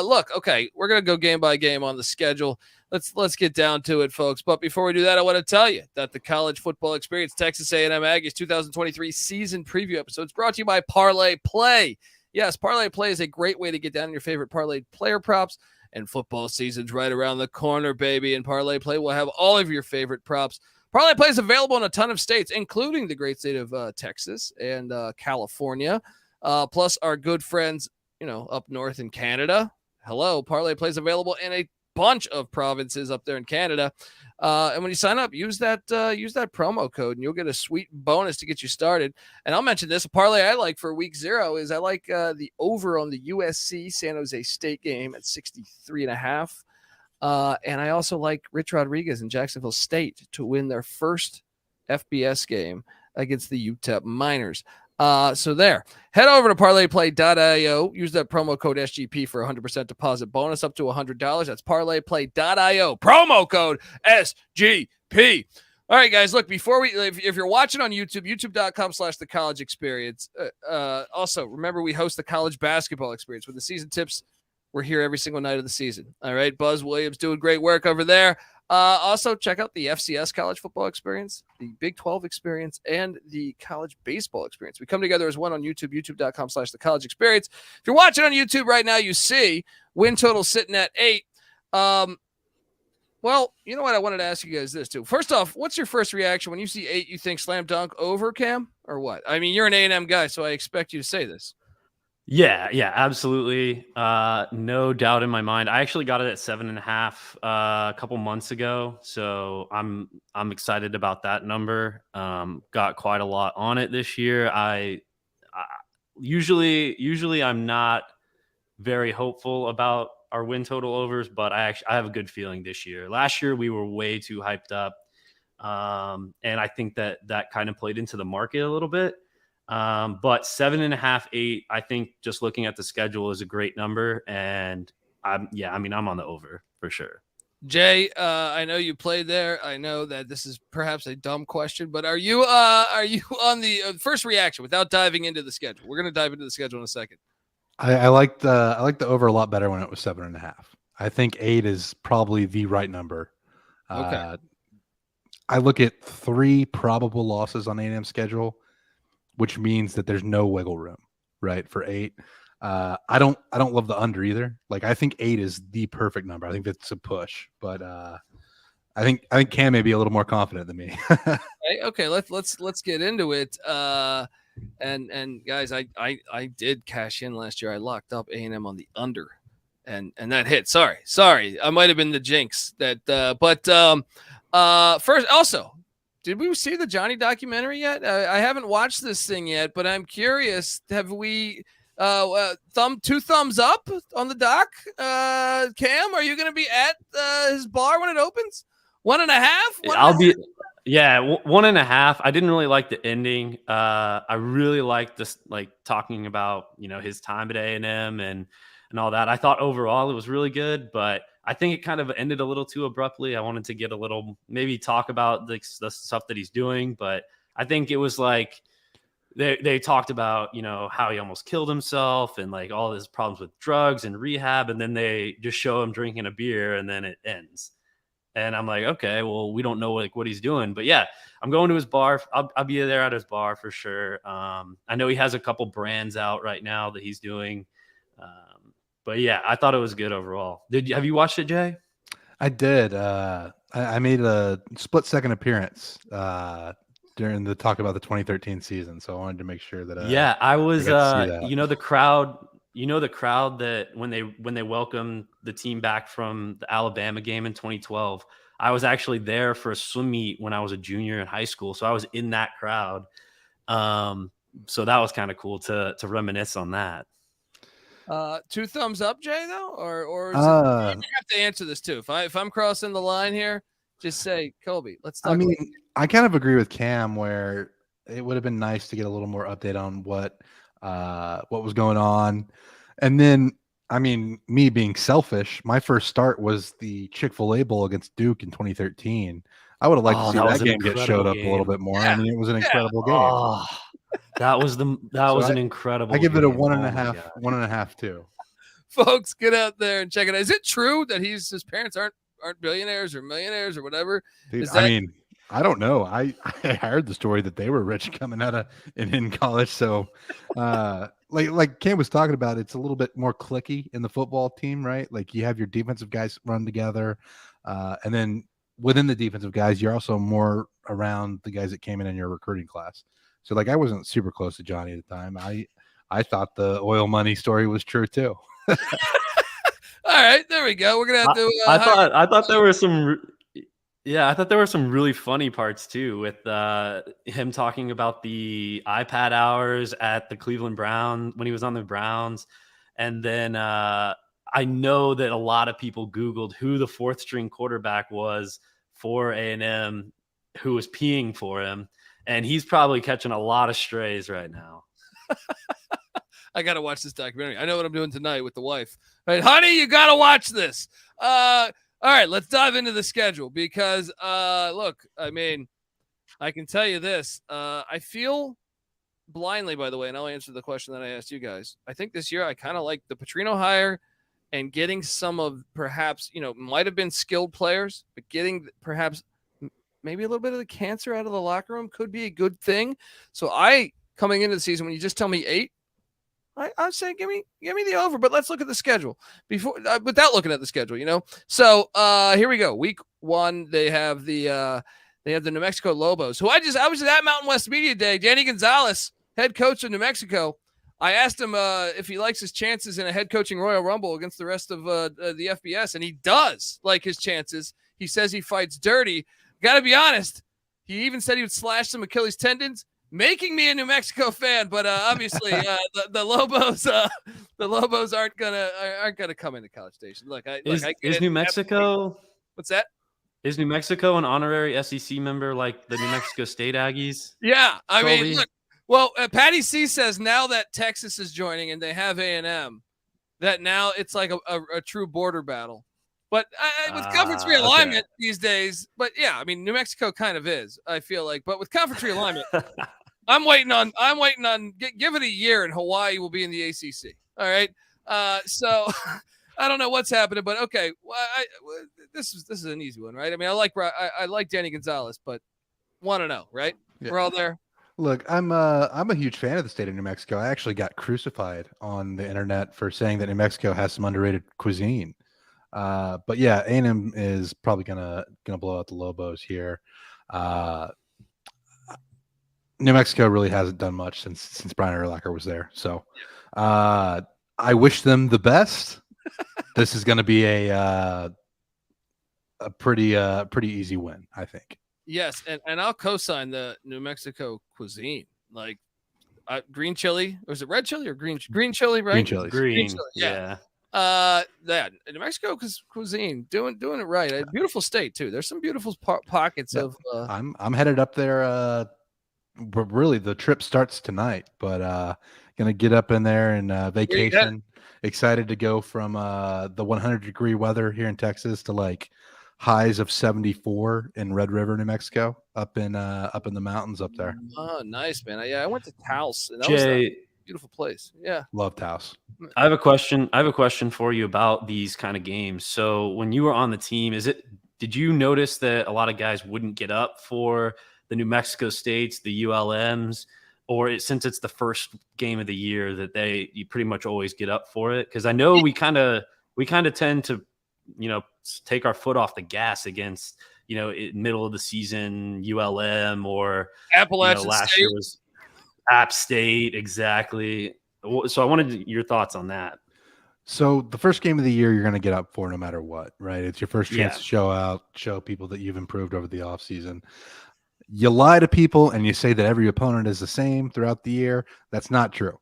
look, okay, we're gonna go game by game on the schedule. Let's get down to it, folks. But before we do that, I want to tell you that the College Football Experience Texas A&M Aggies 2023 season preview episode is brought to you by Parlay Play. Yes, Parlay Play is a great way to get down on your favorite parlay player props, and football season's right around the corner, baby. And Parlay Play will have all of your favorite props. Parlay Play is available in a ton of states, including the great state of Texas and California, plus our good friends, up north in Canada. Hello, Parlay Play is available in a bunch of provinces up there in Canada. And when you sign up, use that promo code, and you'll get a sweet bonus to get you started. And I'll mention this: a parlay I like for week 0 is I like the over on the USC San Jose State game at 63.5. And I also like Rich Rodriguez and Jacksonville State to win their first FBS game against the UTEP Miners. So there, head over to parlayplay.io, use that promo code SGP for 100% deposit bonus up to $100. That's parlayplay.io, promo code SGP. All right, guys, look, before if you're watching on YouTube, youtube.com/the college experience. Also remember, we host the college basketball experience with the season tips. We're here every single night of the season. All right. Buzz Williams doing great work over there. Also, check out the FCS college football experience, the Big 12 experience, and the college baseball experience. We come together as one on YouTube, youtube.com/the college experience. If you're watching on YouTube right now, you see win total sitting at 8. Well, you know what? I wanted to ask you guys this too. First off, what's your first reaction when you see 8? You think slam dunk over, Cam, or what? I mean, you're an A&M guy, so I expect you to say this. Yeah, absolutely. No doubt in my mind. I actually got it at 7.5 a couple months ago, so I'm excited about that number. Got quite a lot on it this year. I usually I'm not very hopeful about our win total overs, but I have a good feeling this year. Last year we were way too hyped up, and I think that kind of played into the market a little bit. But 7.5, 8, I think just looking at the schedule is a great number. And I'm on the over for sure. Jay, I know you played there. I know that this is perhaps a dumb question, but are you on the first reaction without diving into the schedule? We're going to dive into the schedule in a second. I like the over a lot better when it was 7.5. I think 8 is probably the right number. Okay. I look at 3 probable losses on A&M schedule, which means that there's no wiggle room, right, for 8. I don't love the under either. Like, I think 8 is the perfect number. I think that's a push, but I think Cam may be a little more confident than me. Okay, let's get into it. And guys, I did cash in last year. I locked up A&M on the under, and that hit. Sorry, I might have been the jinx that. But first, also, did we see the Johnny documentary yet? I haven't watched this thing yet, but I'm curious. Have we? Two thumbs up on the doc. Cam, are you going to be at his bar when it opens? 1.5. I'll be. Yeah, 1.5. I didn't really like the ending. I really liked this, like talking about his time at A&M and all that. I thought overall it was really good, but I think it kind of ended a little too abruptly. I wanted to get a little, maybe talk about the stuff that he's doing, but I think it was like they talked about how he almost killed himself and like all his problems with drugs and rehab, and then they just show him drinking a beer and then it ends. And I'm like, okay, well, we don't know what he's doing, but yeah, I'm going to his bar. I'll be there at his bar for sure. I know he has a couple brands out right now that he's doing, but yeah, I thought it was good overall. Have you watched it, Jay? I did. I made a split-second appearance during the talk about the 2013 season, so I wanted to make sure that. Yeah, I was. The crowd. The crowd that when they welcomed the team back from the Alabama game in 2012, I was actually there for a swim meet when I was a junior in high school. So I was in that crowd. So that was kind of cool to reminisce on that. 2 thumbs up, Jay, though, or is you have to answer this too. If I'm crossing the line here, just say, Colby, let's talk. I kind of agree with Cam where it would have been nice to get a little more update on what was going on. And then, me being selfish, my first start was the Chick-fil-A Bowl against Duke in 2013. I would have liked to see that game get showed up a little bit more. Yeah. It was an incredible game. Oh, that was an incredible. I give it a game. 1.5, 1.5 too. Folks, get out there and check it out. Is it true that his parents aren't billionaires or millionaires or whatever? Dude, I don't know. I heard the story that they were rich coming out of in college. So, like Cam was talking about, it's a little bit more cliquey in the football team, right? Like you have your defensive guys run together, and then within the defensive guys, you're also more around the guys that came in your recruiting class. So, like, I wasn't super close to Johnny at the time. I thought the oil money story was true too. All right, there we go. We're gonna have to. I thought there were some. Yeah, I thought there were some really funny parts too with him talking about the iPad hours at the Cleveland Browns when he was on the Browns. And then I know that a lot of people Googled who the 4th string quarterback was for A&M who was peeing for him. And he's probably catching a lot of strays right now. I got to watch this documentary. I know what I'm doing tonight with the wife. All right, honey, you got to watch this. All right, let's dive into the schedule because, look, I can tell you this. I feel blindly, by the way, and I'll answer the question that I asked you guys. I think this year I kind of like the Petrino hire and getting some of perhaps, might have been skilled players, but getting perhaps maybe a little bit of the cancer out of the locker room could be a good thing. So coming into the season, when you just tell me 8, I'd say give me the over, but let's look at the schedule before without looking at the schedule, So here we go. Week 1, they have the New Mexico Lobos, who I was at Mountain West Media Day. Danny Gonzalez, head coach of New Mexico. I asked him if he likes his chances in a head coaching Royal Rumble against the rest of the FBS, and he does like his chances. He says he fights dirty. Got to be honest. He even said he would slash some Achilles tendons, making me a New Mexico fan, but obviously the Lobos aren't gonna come into College Station. Look, is New Mexico? What's that? Is New Mexico an honorary SEC member like the New Mexico State Aggies? Yeah, Patty C says now that Texas is joining and they have A&M, that now it's like a true border battle. But with conference realignment these days, but yeah, New Mexico kind of is. I feel like, but with conference realignment. I'm waiting on give it a year and Hawaii will be in the ACC. All right. So I don't know what's happening, but okay. This is an easy one, right? I mean, I like Danny Gonzalez, but want to know, right? Yeah. We're all there. Look, I'm a huge fan of the state of New Mexico. I actually got crucified on the internet for saying that New Mexico has some underrated cuisine. But yeah, A&M is probably gonna blow out the Lobos here. New Mexico really hasn't done much since Brian Urlacher was there. So I wish them the best. This is going to be a pretty easy win, I think. Yes, and I'll co-sign the New Mexico cuisine, like green chili. Was it red chili or green chili? Right, green chilies. Green chili, yeah. That New Mexico cuisine doing it right. A beautiful state too. There's some beautiful pockets of. I'm headed up there. Really, the trip starts tonight, but gonna get up in there and vacation. Excited to go from the 100-degree weather here in Texas to like highs of 74 in Red River, New Mexico, up in the mountains up there. Oh, nice, man. I went to Taos, and that Jay, was a beautiful place. Yeah, love Taos. I have a question for you about these kind of games. So when you were on the team, did you notice that a lot of guys wouldn't get up for the New Mexico States, the ULMs, or since it's the first game of the year that you pretty much always get up for it? Because I know we kind of tend to, take our foot off the gas against, middle of the season ULM or Appalachian last State. year was App State, exactly. So I wanted your thoughts on that. So the first game of the year, you're going to get up for no matter what, right? It's your first chance to show people that you've improved over the offseason. You lie to people and you say that every opponent is the same throughout the year. That's not true.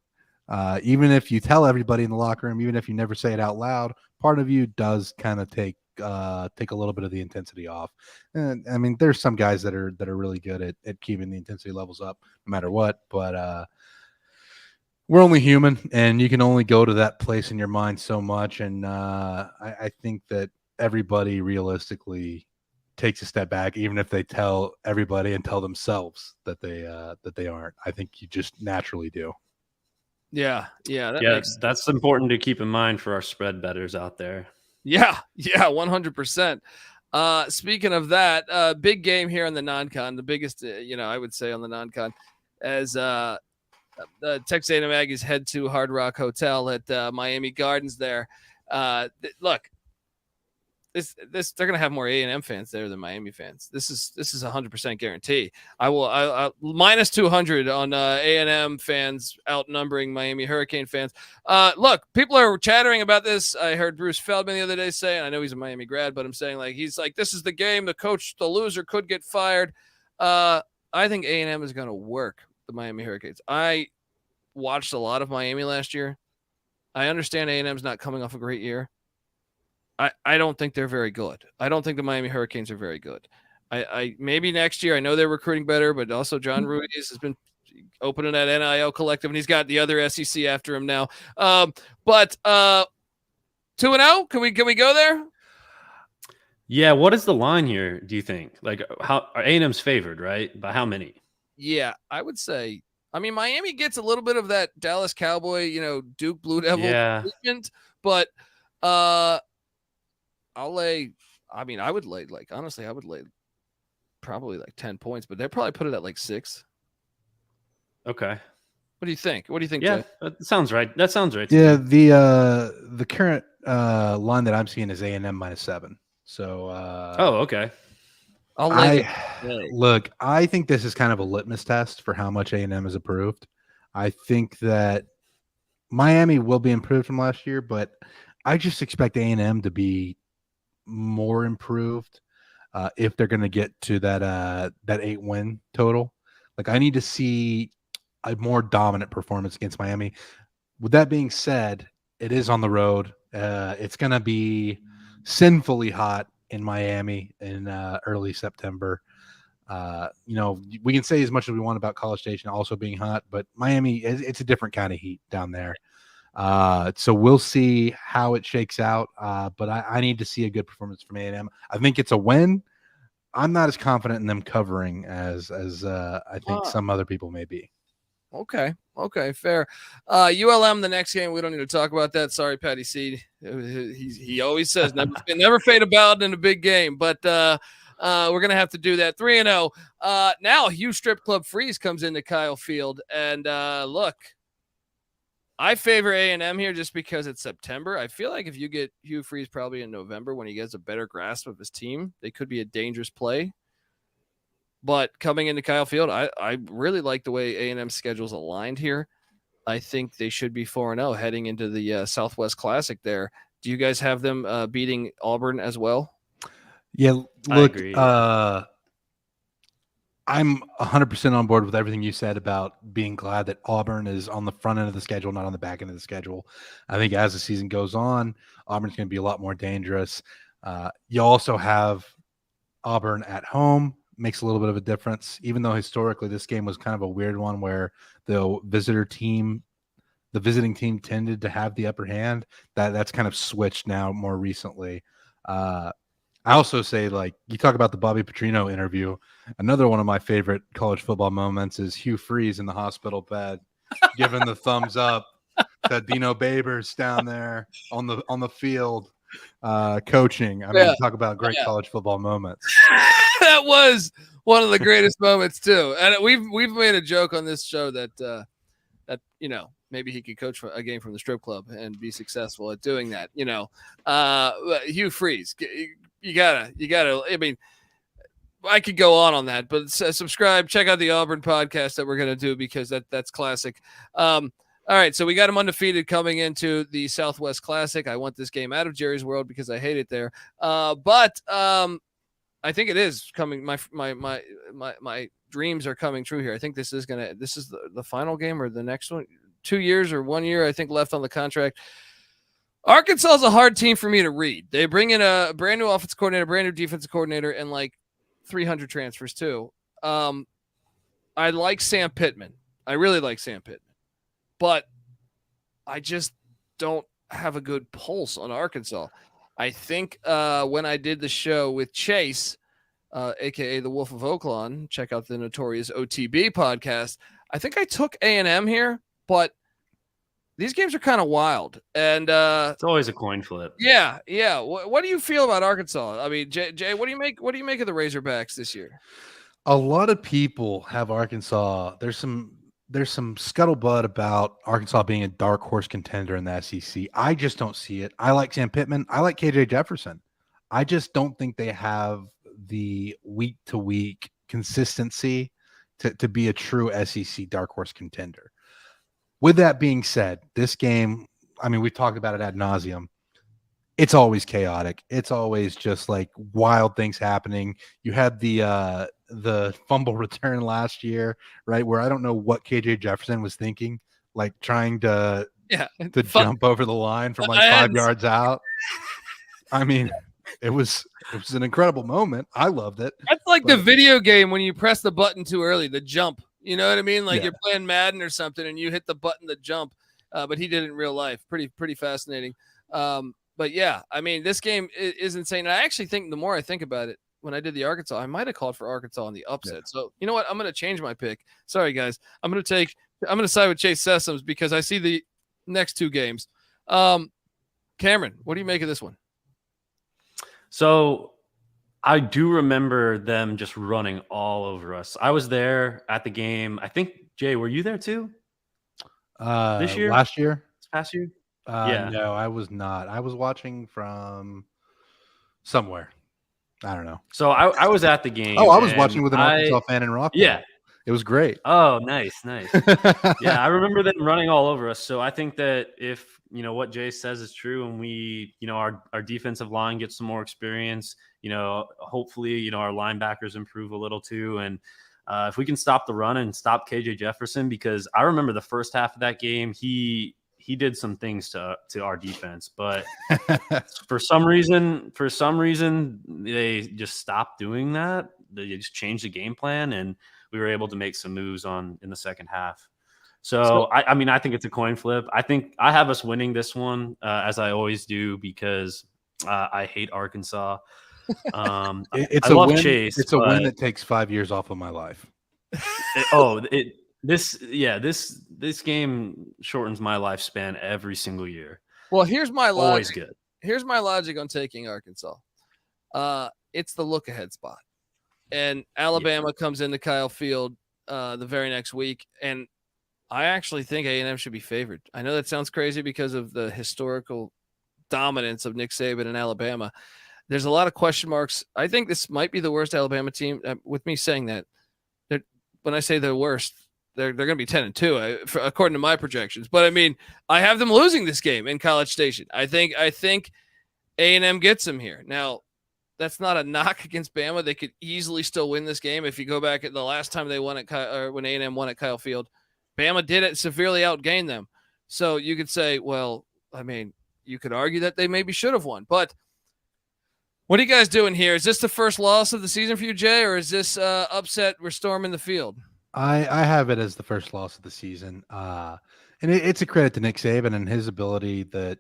Even if you tell everybody in the locker room, even if you never say it out loud, part of you does kind of take a little bit of the intensity off. And I mean, there's some guys that are really good at keeping the intensity levels up no matter what, but we're only human and you can only go to that place in your mind so much. And I think that everybody realistically takes a step back, even if they tell everybody and tell themselves that they aren't. I think you just naturally do. Yeah. That's important to keep in mind for our spread bettors out there. Yeah, 100%. Speaking of that, big game here on the non-con, the biggest, I would say on the non-con, as the Texas A&M Aggies head to Hard Rock Hotel at Miami Gardens there. Look, they're going to have more A&M fans there than Miami fans. This is 100% guarantee. I minus 200 on A&M fans outnumbering Miami Hurricane fans. Look, people are chattering about this. I heard Bruce Feldman the other day say, and I know he's a Miami grad, but I'm saying he's like, this is the game. The coach, the loser could get fired. I think A&M is going to work the Miami Hurricanes. I watched a lot of Miami last year. I understand A&M's not coming off a great year. I don't think they're very good. I don't think the Miami Hurricanes are very good. I maybe next year, I know they're recruiting better, but also John Ruiz has been opening that NIL collective, and he's got the other SEC after him now. But 2-0, can we go there? Yeah, what is the line here, do you think? Like, how A&M's favored, right? By how many? Yeah, I would say, Miami gets a little bit of that Dallas Cowboy, Duke Blue Devil treatment, but I would lay honestly, I would lay probably 10 points, but they'd probably put it at 6. Okay. What do you think? Yeah, Jay? that sounds right. Yeah, the current line that I'm seeing is A&M -7. So okay. I'll lay look, I think this is kind of a litmus test for how much A&M is approved. I think that Miami will be improved from last year, but I just expect A&M to be more improved if they're going to get to that 8-win total. Like, I need to see a more dominant performance against Miami. With that being said, it is on the road. It's going to be sinfully hot in Miami in early September. We can say as much as we want about College Station also being hot, but Miami, it's a different kind of heat down there. So we'll see how it shakes out. But I need to see a good performance from A&M. I think it's a win. I'm not as confident in them covering as I think some other people may be. Okay, fair. ULM, the next game, we don't need to talk about that. Sorry, Patty C. He always says never fade a ballot in a big game, but we're gonna have to do that. 3-0. Now Hugh Strip Club Freeze comes into Kyle Field, and look, I favor A&M here just because it's September. I feel like if you get Hugh Freeze probably in November when he gets a better grasp of his team, they could be a dangerous play. But coming into Kyle Field, I really like the way A&M's schedule's aligned here. I think they should be 4-0 heading into the Southwest Classic there. Do you guys have them beating Auburn as well? Yeah, look, I agree. I'm 100% on board with everything you said about being glad that Auburn is on the front end of the schedule, not on the back end of the schedule. I think as the season goes on, Auburn's going to be a lot more dangerous. You also have Auburn at home, makes a little bit of a difference, even though historically this game was kind of a weird one where the visiting team tended to have the upper hand. That's kind of switched now more recently. I also say, like, you talk about the Bobby Petrino interview. Another one of my favorite college football moments is Hugh Freeze in the hospital bed, giving the thumbs up to Dino Babers down there on the field, coaching. I mean, talk about great college football moments. That was one of the greatest moments too. And we've made a joke on this show that maybe he could coach a game from the strip club and be successful at doing that. Hugh Freeze. You gotta. I mean, I could go on that, but subscribe, check out the Auburn podcast that we're gonna do because that's classic. All right, so we got him undefeated coming into the Southwest Classic. I want this game out of Jerry's World because I hate it there. But I think it is coming. My dreams are coming true here. I think this is the final game or the next one. 2 years or 1 year, I think, left on the contract. Arkansas is a hard team for me to read. They bring in a brand new offensive coordinator, brand new defensive coordinator, and like 300 transfers too. I like Sam Pittman. I really like Sam Pittman, but I just don't have a good pulse on Arkansas. I think when I did the show with Chase, aka the Wolf of Oaklawn, check out the notorious OTB podcast. I think I took A&M here, but these games are kind of wild, and it's always a coin flip. Yeah. What do you feel about Arkansas? I mean, Jay, what do you make of the Razorbacks this year? A lot of people have Arkansas. There's some scuttlebutt about Arkansas being a dark horse contender in the SEC. I just don't see it. I like Sam Pittman. I like KJ Jefferson. I just don't think they have the week to week consistency to be a true SEC dark horse contender. With that being said, this game, I mean, we've talked about it ad nauseum. It's always chaotic. It's always just like wild things happening. You had the fumble return last year, right? Where I don't know what KJ Jefferson was thinking, like trying to jump over the line from like 5 yards out. I mean, it was an incredible moment. I loved it. That's like the video game when you press the button too early, the jump. You know what I mean? Like you're playing Madden or something and you hit the button to jump, but he did it in real life. Pretty fascinating. But yeah, I mean, this game is insane. And I actually think the more I think about it, when I did the Arkansas, I might have called for Arkansas on the upset. Yeah. So you know what? I'm going to change my pick. Sorry, guys. I'm going to side with Chase Sessoms because I see the next two games. Cameron, what do you make of this one? So I do remember them just running all over us. I was there at the game. I think, Jay, were you there too? This year? Last year? This past year? Yeah. No, I was not. I was watching from somewhere. I don't know. So I was at the game. Oh, I was watching with an Arkansas fan in Rockville. Yeah. It was great. Oh, nice. Yeah, I remember them running all over us. So I think that if, what Jay says is true and we, our defensive line gets some more experience, hopefully, our linebackers improve a little too. And if we can stop the run and stop KJ Jefferson, because I remember the first half of that game, he did some things to our defense, but for some reason, they just stopped doing that. They just changed the game plan and we were able to make some moves in the second half. So I mean, I think it's a coin flip. I think I have us winning this one, as I always do, because I hate Arkansas. It's I a love win. Chase. It's a win that takes 5 years off of my life. This game shortens my lifespan every single year. Well, here's my Always logic. good. Here's my logic on taking Arkansas. It's the look ahead spot, and Alabama comes into Kyle Field the very next week, and I actually think A&M should be favored. I know that sounds crazy because of the historical dominance of Nick Saban in Alabama. There's a lot of question marks. I think this might be the worst Alabama team. With me saying that, when I say the worst, they're going to be 10-2 according to my projections. But I mean, I have them losing this game in College Station. I think A&M gets them here. Now, that's not a knock against Bama. They could easily still win this game. If you go back at the last time they won at when A&M won at Kyle Field, Bama did it severely outgain them. So you could say, well, I mean, you could argue that they maybe should have won. But what are you guys doing here? Is this the first loss of the season for you, Jay, or is this upset we're storming the field? I have it as the first loss of the season. And it's a credit to Nick Saban and his ability that,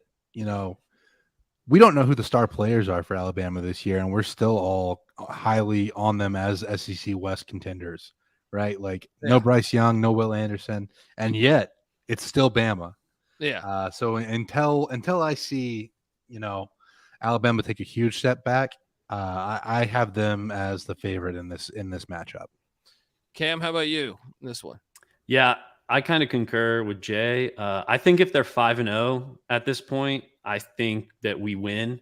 we don't know who the star players are for Alabama this year, and we're still all highly on them as SEC West contenders, right? Like no Bryce Young, no Will Anderson, and yet it's still Bama. Yeah. So until I see, Alabama take a huge step back, I have them as the favorite in this matchup. Cam, how about you in this one? Yeah, I kind of concur with Jay. I think if they're 5-0 at this point, I think that we win.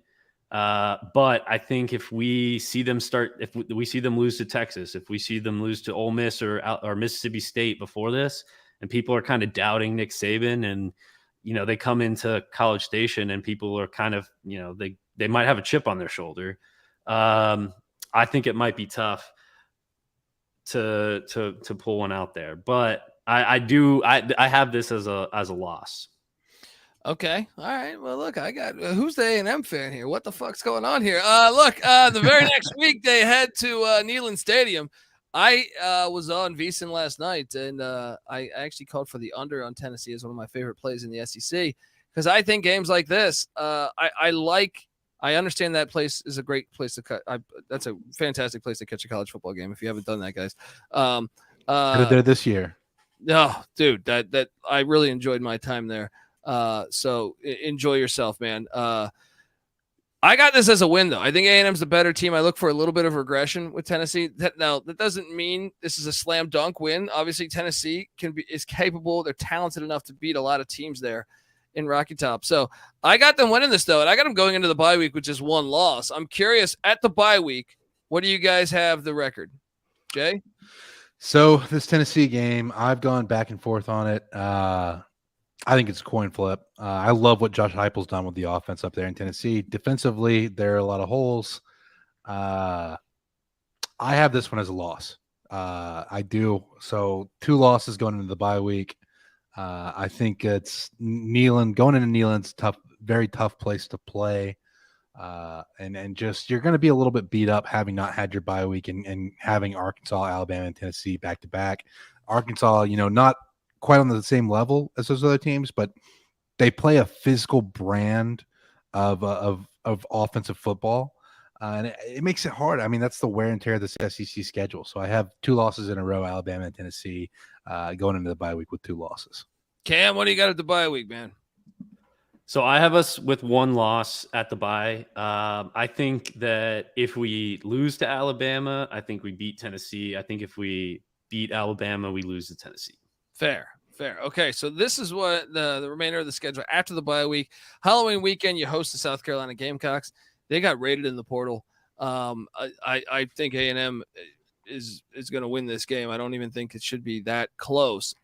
But I think if we see them lose to Texas, if we see them lose to Ole Miss or Mississippi State before this, and people are kind of doubting Nick Saban, and they come into College Station and people are kind of they might have a chip on their shoulder. I think it might be tough to pull one out there, but I have this as a loss. Okay. All right. Well, look, I got who's the A&M fan here? What the fuck's going on here? The very next week they head to Neyland Stadium. I was on VSiN last night, and I actually called for the under on Tennessee as one of my favorite plays in the SEC because I think games like this, I understand that place is a great place to cut. That's a fantastic place to catch a college football game if you haven't done that, guys. They're this year. No, dude, that I really enjoyed my time there. So enjoy yourself, man. I got this as a win, though. I think A&M's the better team. I look for a little bit of regression with Tennessee. That doesn't mean this is a slam dunk win. Obviously, Tennessee is capable. They're talented enough to beat a lot of teams there in Rocky Top. So I got them winning this, though, and I got them going into the bye week with just one loss. I'm curious, at the bye week, what do you guys have the record? Jay? So this Tennessee game, I've gone back and forth on it. I think it's a coin flip. I love what Josh Heupel's done with the offense up there in Tennessee. Defensively, there are a lot of holes. I have this one as a loss. I do. So 2 losses going into the bye week. I think it's Neyland. Going into Neyland's tough, very tough place to play. And just you're going to be a little bit beat up having not had your bye week and having Arkansas, Alabama, and Tennessee back to back. Arkansas, not quite on the same level as those other teams, but they play a physical brand of offensive football, and it makes it hard. I mean, that's the wear and tear of the SEC schedule. So I have 2 losses in a row, Alabama and Tennessee, going into the bye week with 2 losses. Cam, what do you got at the bye week, man? So I have us with 1 loss at the bye. I think that if we lose to Alabama, I think we beat Tennessee. I think if we beat Alabama, we lose to Tennessee. Fair. Okay, so this is what the remainder of the schedule after the bye week. Halloween weekend, you host the South Carolina Gamecocks. They got rated in the portal. I think A&M is going to win this game. I don't even think it should be that close.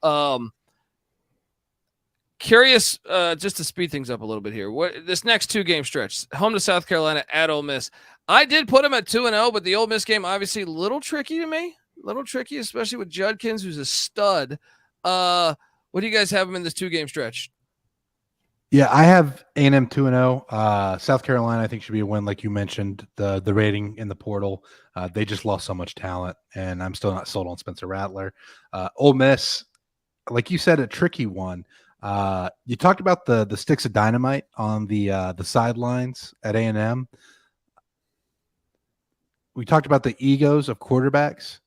Curious, just to speed things up a little bit here. This next 2-game stretch, home to South Carolina, at Ole Miss. I did put them at 2-0, but the Ole Miss game obviously a little tricky to me. A little tricky, especially with Judkins, who's a stud. What do you guys have them in this 2-game stretch? Yeah, I have A&M 2-0. South Carolina, I think, should be a win, like you mentioned. The rating in the portal, they just lost so much talent, and I'm still not sold on Spencer Rattler. Ole Miss, like you said, a tricky one. You talked about the sticks of dynamite on the sidelines at A&M. We talked about the egos of quarterbacks.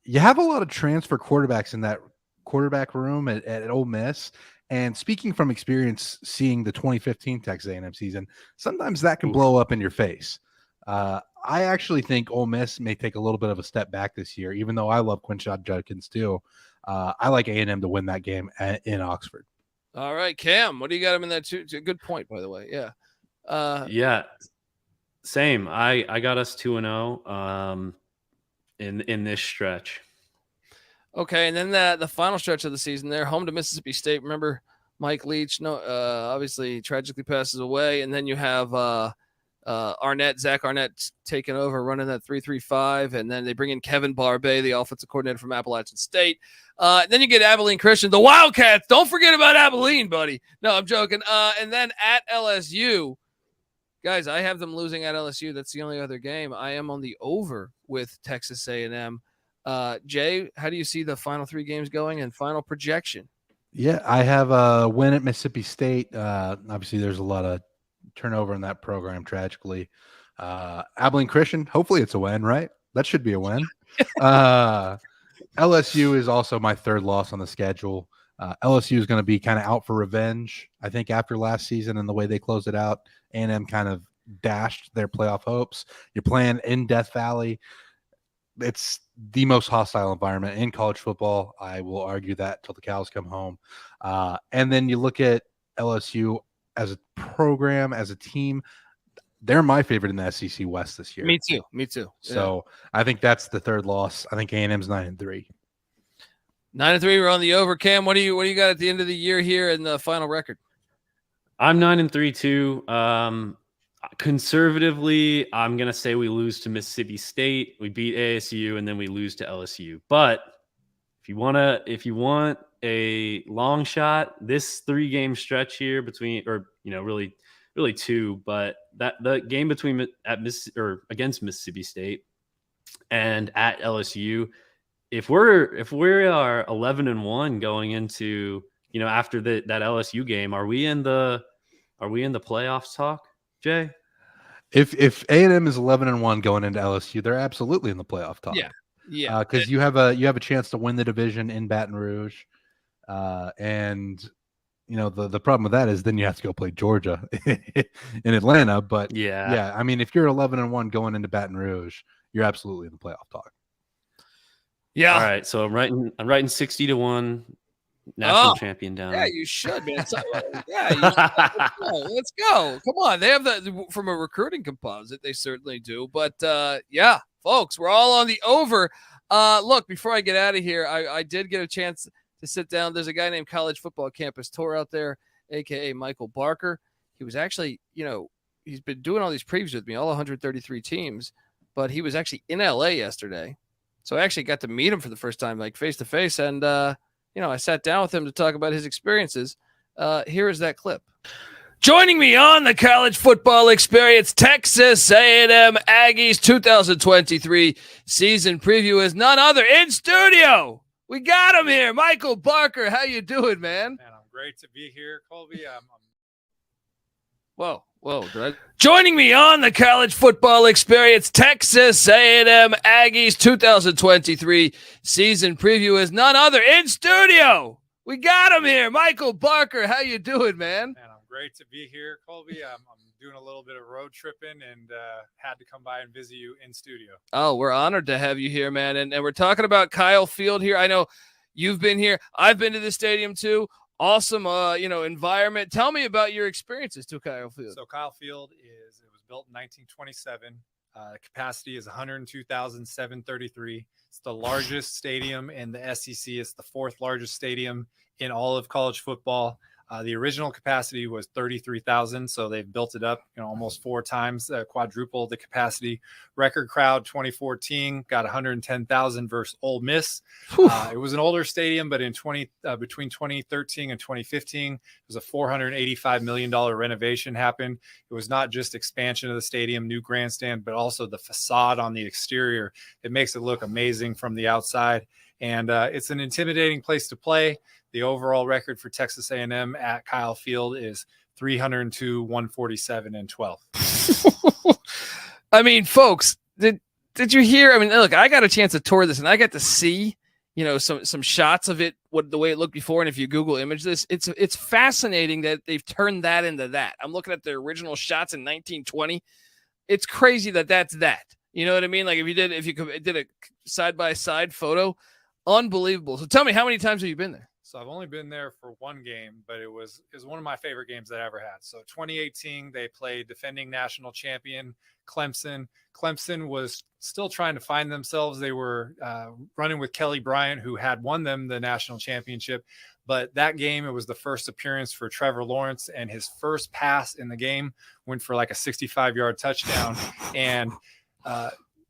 you have a lot of transfer quarterbacks in that quarterback room at Ole Miss. And speaking from experience, seeing the 2015 Texas A&M season, sometimes that can blow up in your face. I actually think Ole Miss may take a little bit of a step back this year, even though I love Quinshon Judkins too. I like A&M to win that game in Oxford. All right, Cam, what do you got him in that too? Good point, by the way. Yeah. Yeah, same. I got us 2-0 in this stretch. Okay, and then the final stretch of the season, they're home to Mississippi State. Remember, Mike Leach, obviously tragically passes away, and then you have Zach Arnett taking over, running that 3-3-5, and then they bring in Kevin Barbay, the offensive coordinator from Appalachian State. Then you get Abilene Christian, the Wildcats. Don't forget about Abilene, buddy. No, I'm joking. And then at LSU, guys, I have them losing at LSU. That's the only other game. I am on the over with Texas A&M. Jay, how do you see the final 3 games going and final projection? Yeah, I have a win at Mississippi State. Obviously, there's a lot of turnover in that program, tragically. Abilene Christian, hopefully it's a win, right? That should be a win. LSU is also my 3rd loss on the schedule. LSU is going to be kind of out for revenge, I think, after last season and the way they closed it out. A&M kind of dashed their playoff hopes. You're playing in Death Valley. It's the most hostile environment in college football. I will argue that till the cows come home. And then you look at LSU as a program, as a team. They're my favorite in the SEC West this year. Me too. So I think that's the 3rd loss. I think A&M's 9-3. 9-3. We're on the over. Cam, what do you got at the end of the year here in the final record? I'm 9-3 too. Conservatively, I'm gonna say we lose to Mississippi State, we beat ASU, and then we lose to LSU. But if you want a long shot, this 3-game stretch here between, or really 2, but that the game between against Mississippi State and at LSU, if we are 11-1 going into after that LSU game, are we in the playoffs talk, Jay? If A&M is 11-1 going into LSU, they're absolutely in the playoff talk. Yeah. Because you have a chance to win the division in Baton Rouge, and the problem with that is then you have to go play Georgia in Atlanta. But yeah, I mean, if you're 11-1 going into Baton Rouge, you're absolutely in the playoff talk. Yeah. All right. So I'm writing 60-1. National champion down. Yeah, you should, man. So, let's go. Come on. They have from a recruiting composite. They certainly do. But yeah, folks, we're all on the over. Look, before I get out of here, I did get a chance to sit down. There's a guy named College Football Campus Tour out there, a.k.a. Michael Barker. He was actually, he's been doing all these previews with me, all 133 teams, but he was actually in LA yesterday. So I actually got to meet him for the first time, like face to face. And, I sat down with him to talk about his experiences. Here is that clip. Joining me on the college football experience, Texas A&M Aggies 2023 season preview is none other in studio. We got him here. Michael Barker, how you doing, man? Man, I'm great to be here, Colby. Whoa. Joining me on the college football experience, Texas A&M Aggies 2023 season preview is none other in studio. We got him here. Michael Barker, how you doing, man? Man, I'm great to be here, Colby. I'm doing a little bit of road tripping and had to come by and visit you in studio. Oh, we're honored to have you here, man. And we're talking about Kyle Field here. I know you've been here. I've been to the stadium too. Awesome, environment. Tell me about your experiences to Kyle Field. So Kyle Field it was built in 1927. Capacity is 102,733. It's the largest stadium in the SEC. It's the 4th largest stadium in all of college football. The original capacity was 33,000, so they've built it up, almost 4 times, quadrupled the capacity. Record crowd 2014 got 110,000 versus Ole Miss. It was an older stadium, but in between 2013 and 2015, it was a $485 million renovation happened. It was not just expansion of the stadium, new grandstand, but also the facade on the exterior. It makes it look amazing from the outside, and it's an intimidating place to play. The overall record for Texas A&M at Kyle Field is 302, 147, and 12. I mean, folks, did you hear? I mean, look, I got a chance to tour this, and I got to see, some shots of it, the way it looked before. And if you Google image this, it's fascinating that they've turned that into that. I'm looking at the original shots in 1920. It's crazy that's that. You know what I mean? Like if you did a side by side photo, unbelievable. So tell me, how many times have you been there? So I've only been there for one game, but it was one of my favorite games that I ever had. So 2018, they played defending national champion Clemson. Clemson was still trying to find themselves. They were running with Kelly Bryant, who had won them the national championship. But that game, it was the first appearance for Trevor Lawrence, and his first pass in the game went for like a 65-yard touchdown. And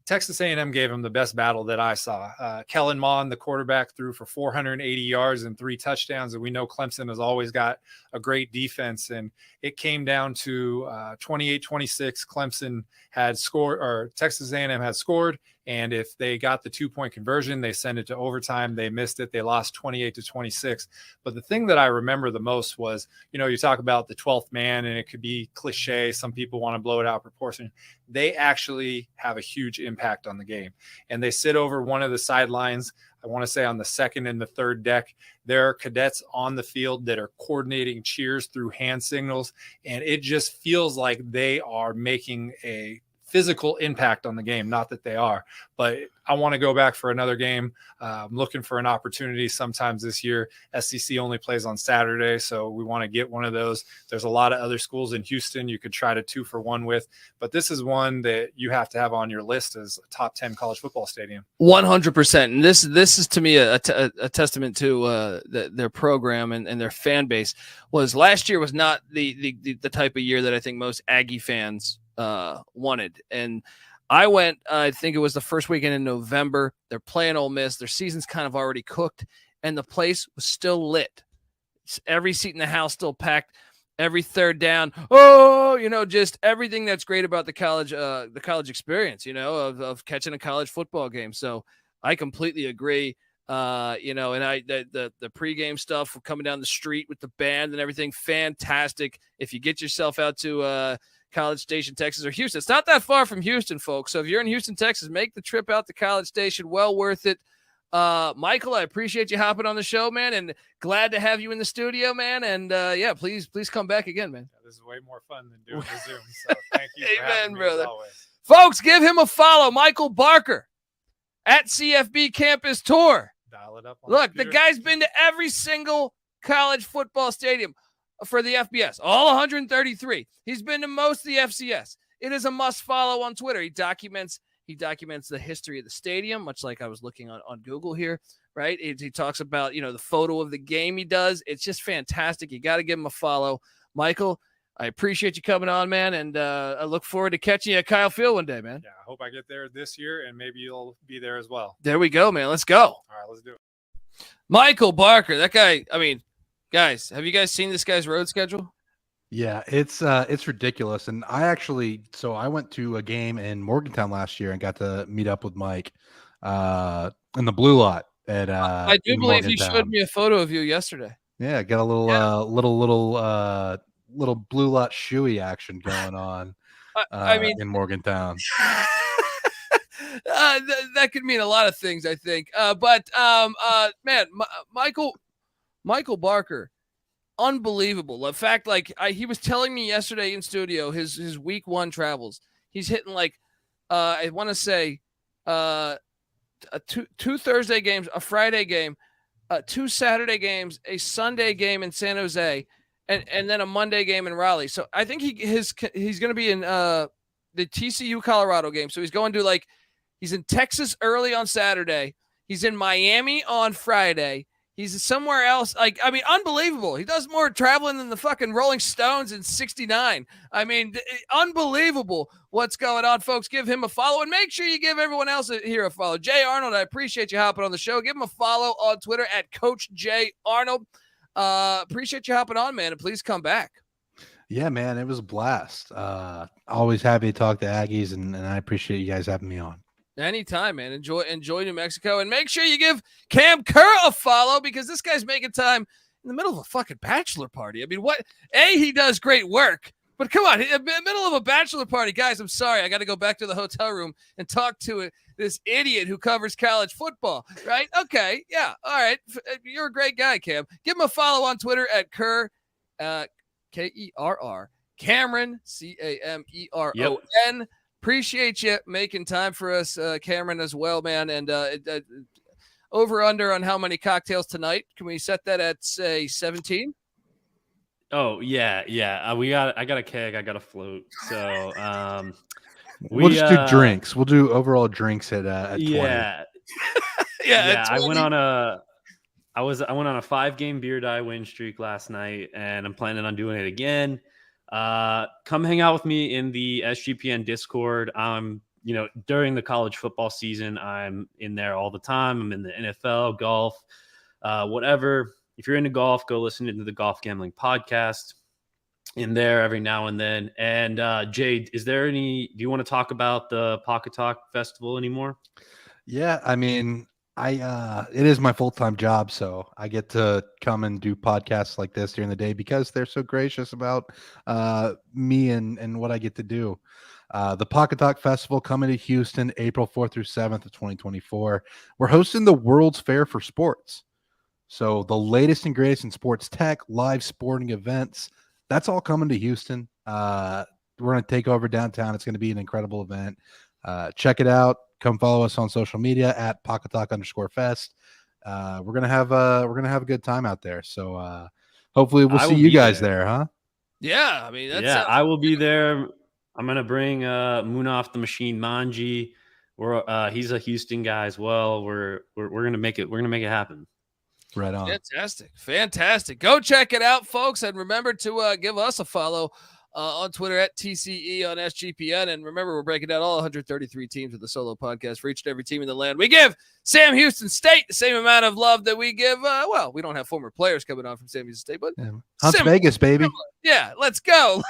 Texas A&M gave him the best battle that I saw. Kellen Mond, the quarterback, threw for 480 yards and 3 touchdowns. And we know Clemson has always got a great defense. And it came down to 28-26. Clemson had scored, or Texas A&M had scored. And if they got the 2-point conversion, they sent it to overtime. They missed it. They lost 28-26. But the thing that I remember the most was, you talk about the 12th man, and it could be cliche. Some people want to blow it out of proportion. They actually have a huge impact on the game. And they sit over one of the sidelines, I want to say on the second and the third deck. There are cadets on the field that are coordinating cheers through hand signals. And it just feels like they are making a physical impact on the game. Not that they are, but I want to go back for another game. I'm looking for an opportunity sometimes this year. SEC only plays on Saturday, so we want to get one of those. There's a lot of other schools in Houston you could try to 2-for-1 with, but this is one that you have to have on your list as a top 10 college football stadium. 100%. And this is to me a testament to their program and their fan base. Was last year was not the type of year that I think most Aggie fans wanted. And I went, I think it was the first weekend in November. They're playing Ole Miss. Their season's kind of already cooked, and the place was still lit. Every seat in the house still packed. Every third down, just everything that's great about the college experience, of catching a college football game. So I completely agree. And the pregame stuff coming down the street with the band and everything, fantastic. If you get yourself out to College Station, Texas, or Houston. It's not that far from Houston, folks. So if you're in Houston, Texas, make the trip out to College Station. Well worth it. Michael, I appreciate you hopping on the show, man, and glad to have you in the studio, man. And please come back again, man. Yeah, this is way more fun than doing the Zoom. So thank you for having me, brother. As always. Folks, give him a follow. Michael Barker at CFB Campus Tour. Dial it up. Look, the guy's been to every single college football stadium for the FBS, all 133. He's been to most of the FCS. It is a must follow on Twitter. He documents the history of the stadium, much like I was looking on Google here, right? He talks about, the photo of the game he does. It's just fantastic. You got to give him a follow. Michael, I appreciate you coming on, man, and I look forward to catching you at Kyle Field one day, man. Yeah, I hope I get there this year, and maybe you'll be there as well. There we go, man. Let's go. All right, let's do it. Michael Barker, that guy, guys, have you guys seen this guy's road schedule? Yeah, it's ridiculous. And I went to a game in Morgantown last year and got to meet up with Mike in the blue lot at I do believe you showed me a photo of you yesterday. Yeah, got a little little blue lot shoey action going on in Morgantown. That could mean a lot of things, I think. Man, Michael Barker, unbelievable. The fact, he was telling me yesterday in studio, his week 1 travels. He's hitting I want to say two Thursday games, a Friday game, 2 Saturday games, a Sunday game in San Jose, and then a Monday game in Raleigh. So I think he's going to be in the TCU Colorado game. So he's going to he's in Texas early on Saturday. He's in Miami on Friday. He's somewhere else. Unbelievable. He does more traveling than the fucking Rolling Stones in 69. Unbelievable what's going on, folks. Give him a follow, and make sure you give everyone else here a follow. Jay Arnold, I appreciate you hopping on the show. Give him a follow on Twitter at Coach Jay Arnold. Appreciate you hopping on, man, and please come back. Yeah, man, it was a blast. Always happy to talk to Aggies, and I appreciate you guys having me on. Anytime, man. Enjoy New Mexico. And make sure you give Cam Kerr a follow, because this guy's making time in the middle of a fucking bachelor party. He does great work, But come on, in the middle of a bachelor party, guys, I'm sorry. I got to go back to the hotel room and talk to this idiot who covers college football, right? Okay, yeah, all right. You're a great guy, Cam. Give him a follow on Twitter at Kerr, Kerr, Cameron, Cameron. Yep. Appreciate you making time for us, Cameron, as well, man. And over under on how many cocktails tonight? Can we set that at, say, 17? Oh yeah. I got a keg. I got a float. So we'll just do drinks. We'll do overall drinks at 20. Yeah. Yeah. I went on a 5-game beer die win streak last night, and I'm planning on doing it again. Come hang out with me in the SGPN Discord. During the college football season, I'm in there all the time. I'm in the NFL, golf, whatever. If you're into golf, go listen to the Golf Gambling Podcast in there every now and then. And Jay, do you want to talk about the Pocket Talk Festival anymore? Yeah, I mean, it is my full-time job, so I get to come and do podcasts like this during the day because they're so gracious about me and what I get to do. The Pocket Talk Festival coming to Houston April 4th through 7th of 2024. We're hosting the World's Fair for Sports. So the latest and greatest in sports tech, live sporting events, that's all coming to Houston. We're going to take over downtown. It's going to be an incredible event. Check it out. Come follow us on social media at PocketTalk_Fest. We're gonna have a good time out there. So hopefully we'll see you guys there, huh? Yeah, I mean, I will be there. I'm gonna bring Munaf the Machine Manji. He's a Houston guy as well. We're gonna make it. We're gonna make it happen. Right on. Fantastic. Go check it out, folks, and remember to give us a follow on Twitter at TCE on SGPN. And remember, we're breaking down all 133 teams with the solo podcast for each and every team in the land. We give Sam Houston State the same amount of love that we give, we don't have former players coming on from Sam Houston State, but Hunts Vegas, baby. Yeah, let's go.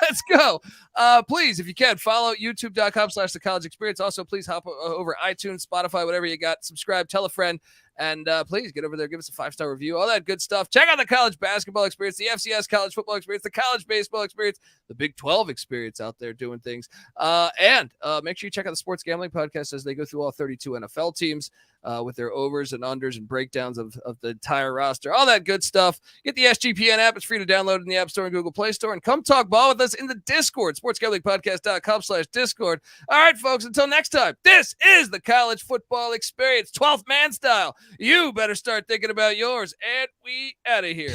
Please, if you can, follow youtube.com/The College Experience. Also, please hop over iTunes, Spotify, whatever you got. Subscribe, tell a friend. And please get over there, give us a 5-star review, all that good stuff. Check out the college basketball experience, the FCS college football experience, the college baseball experience, the Big 12 experience out there doing things. And make sure you check out the Sports Gambling Podcast as they go through all 32 NFL teams with their overs and unders and breakdowns of the entire roster, all that good stuff. Get the SGPN app. It's free to download in the App Store and Google Play Store. And come talk ball with us in the Discord, sportsgamblingpodcast.com/Discord. All right, folks, until next time, this is the college football experience, 12th man style. You better start thinking about yours, and we out of here.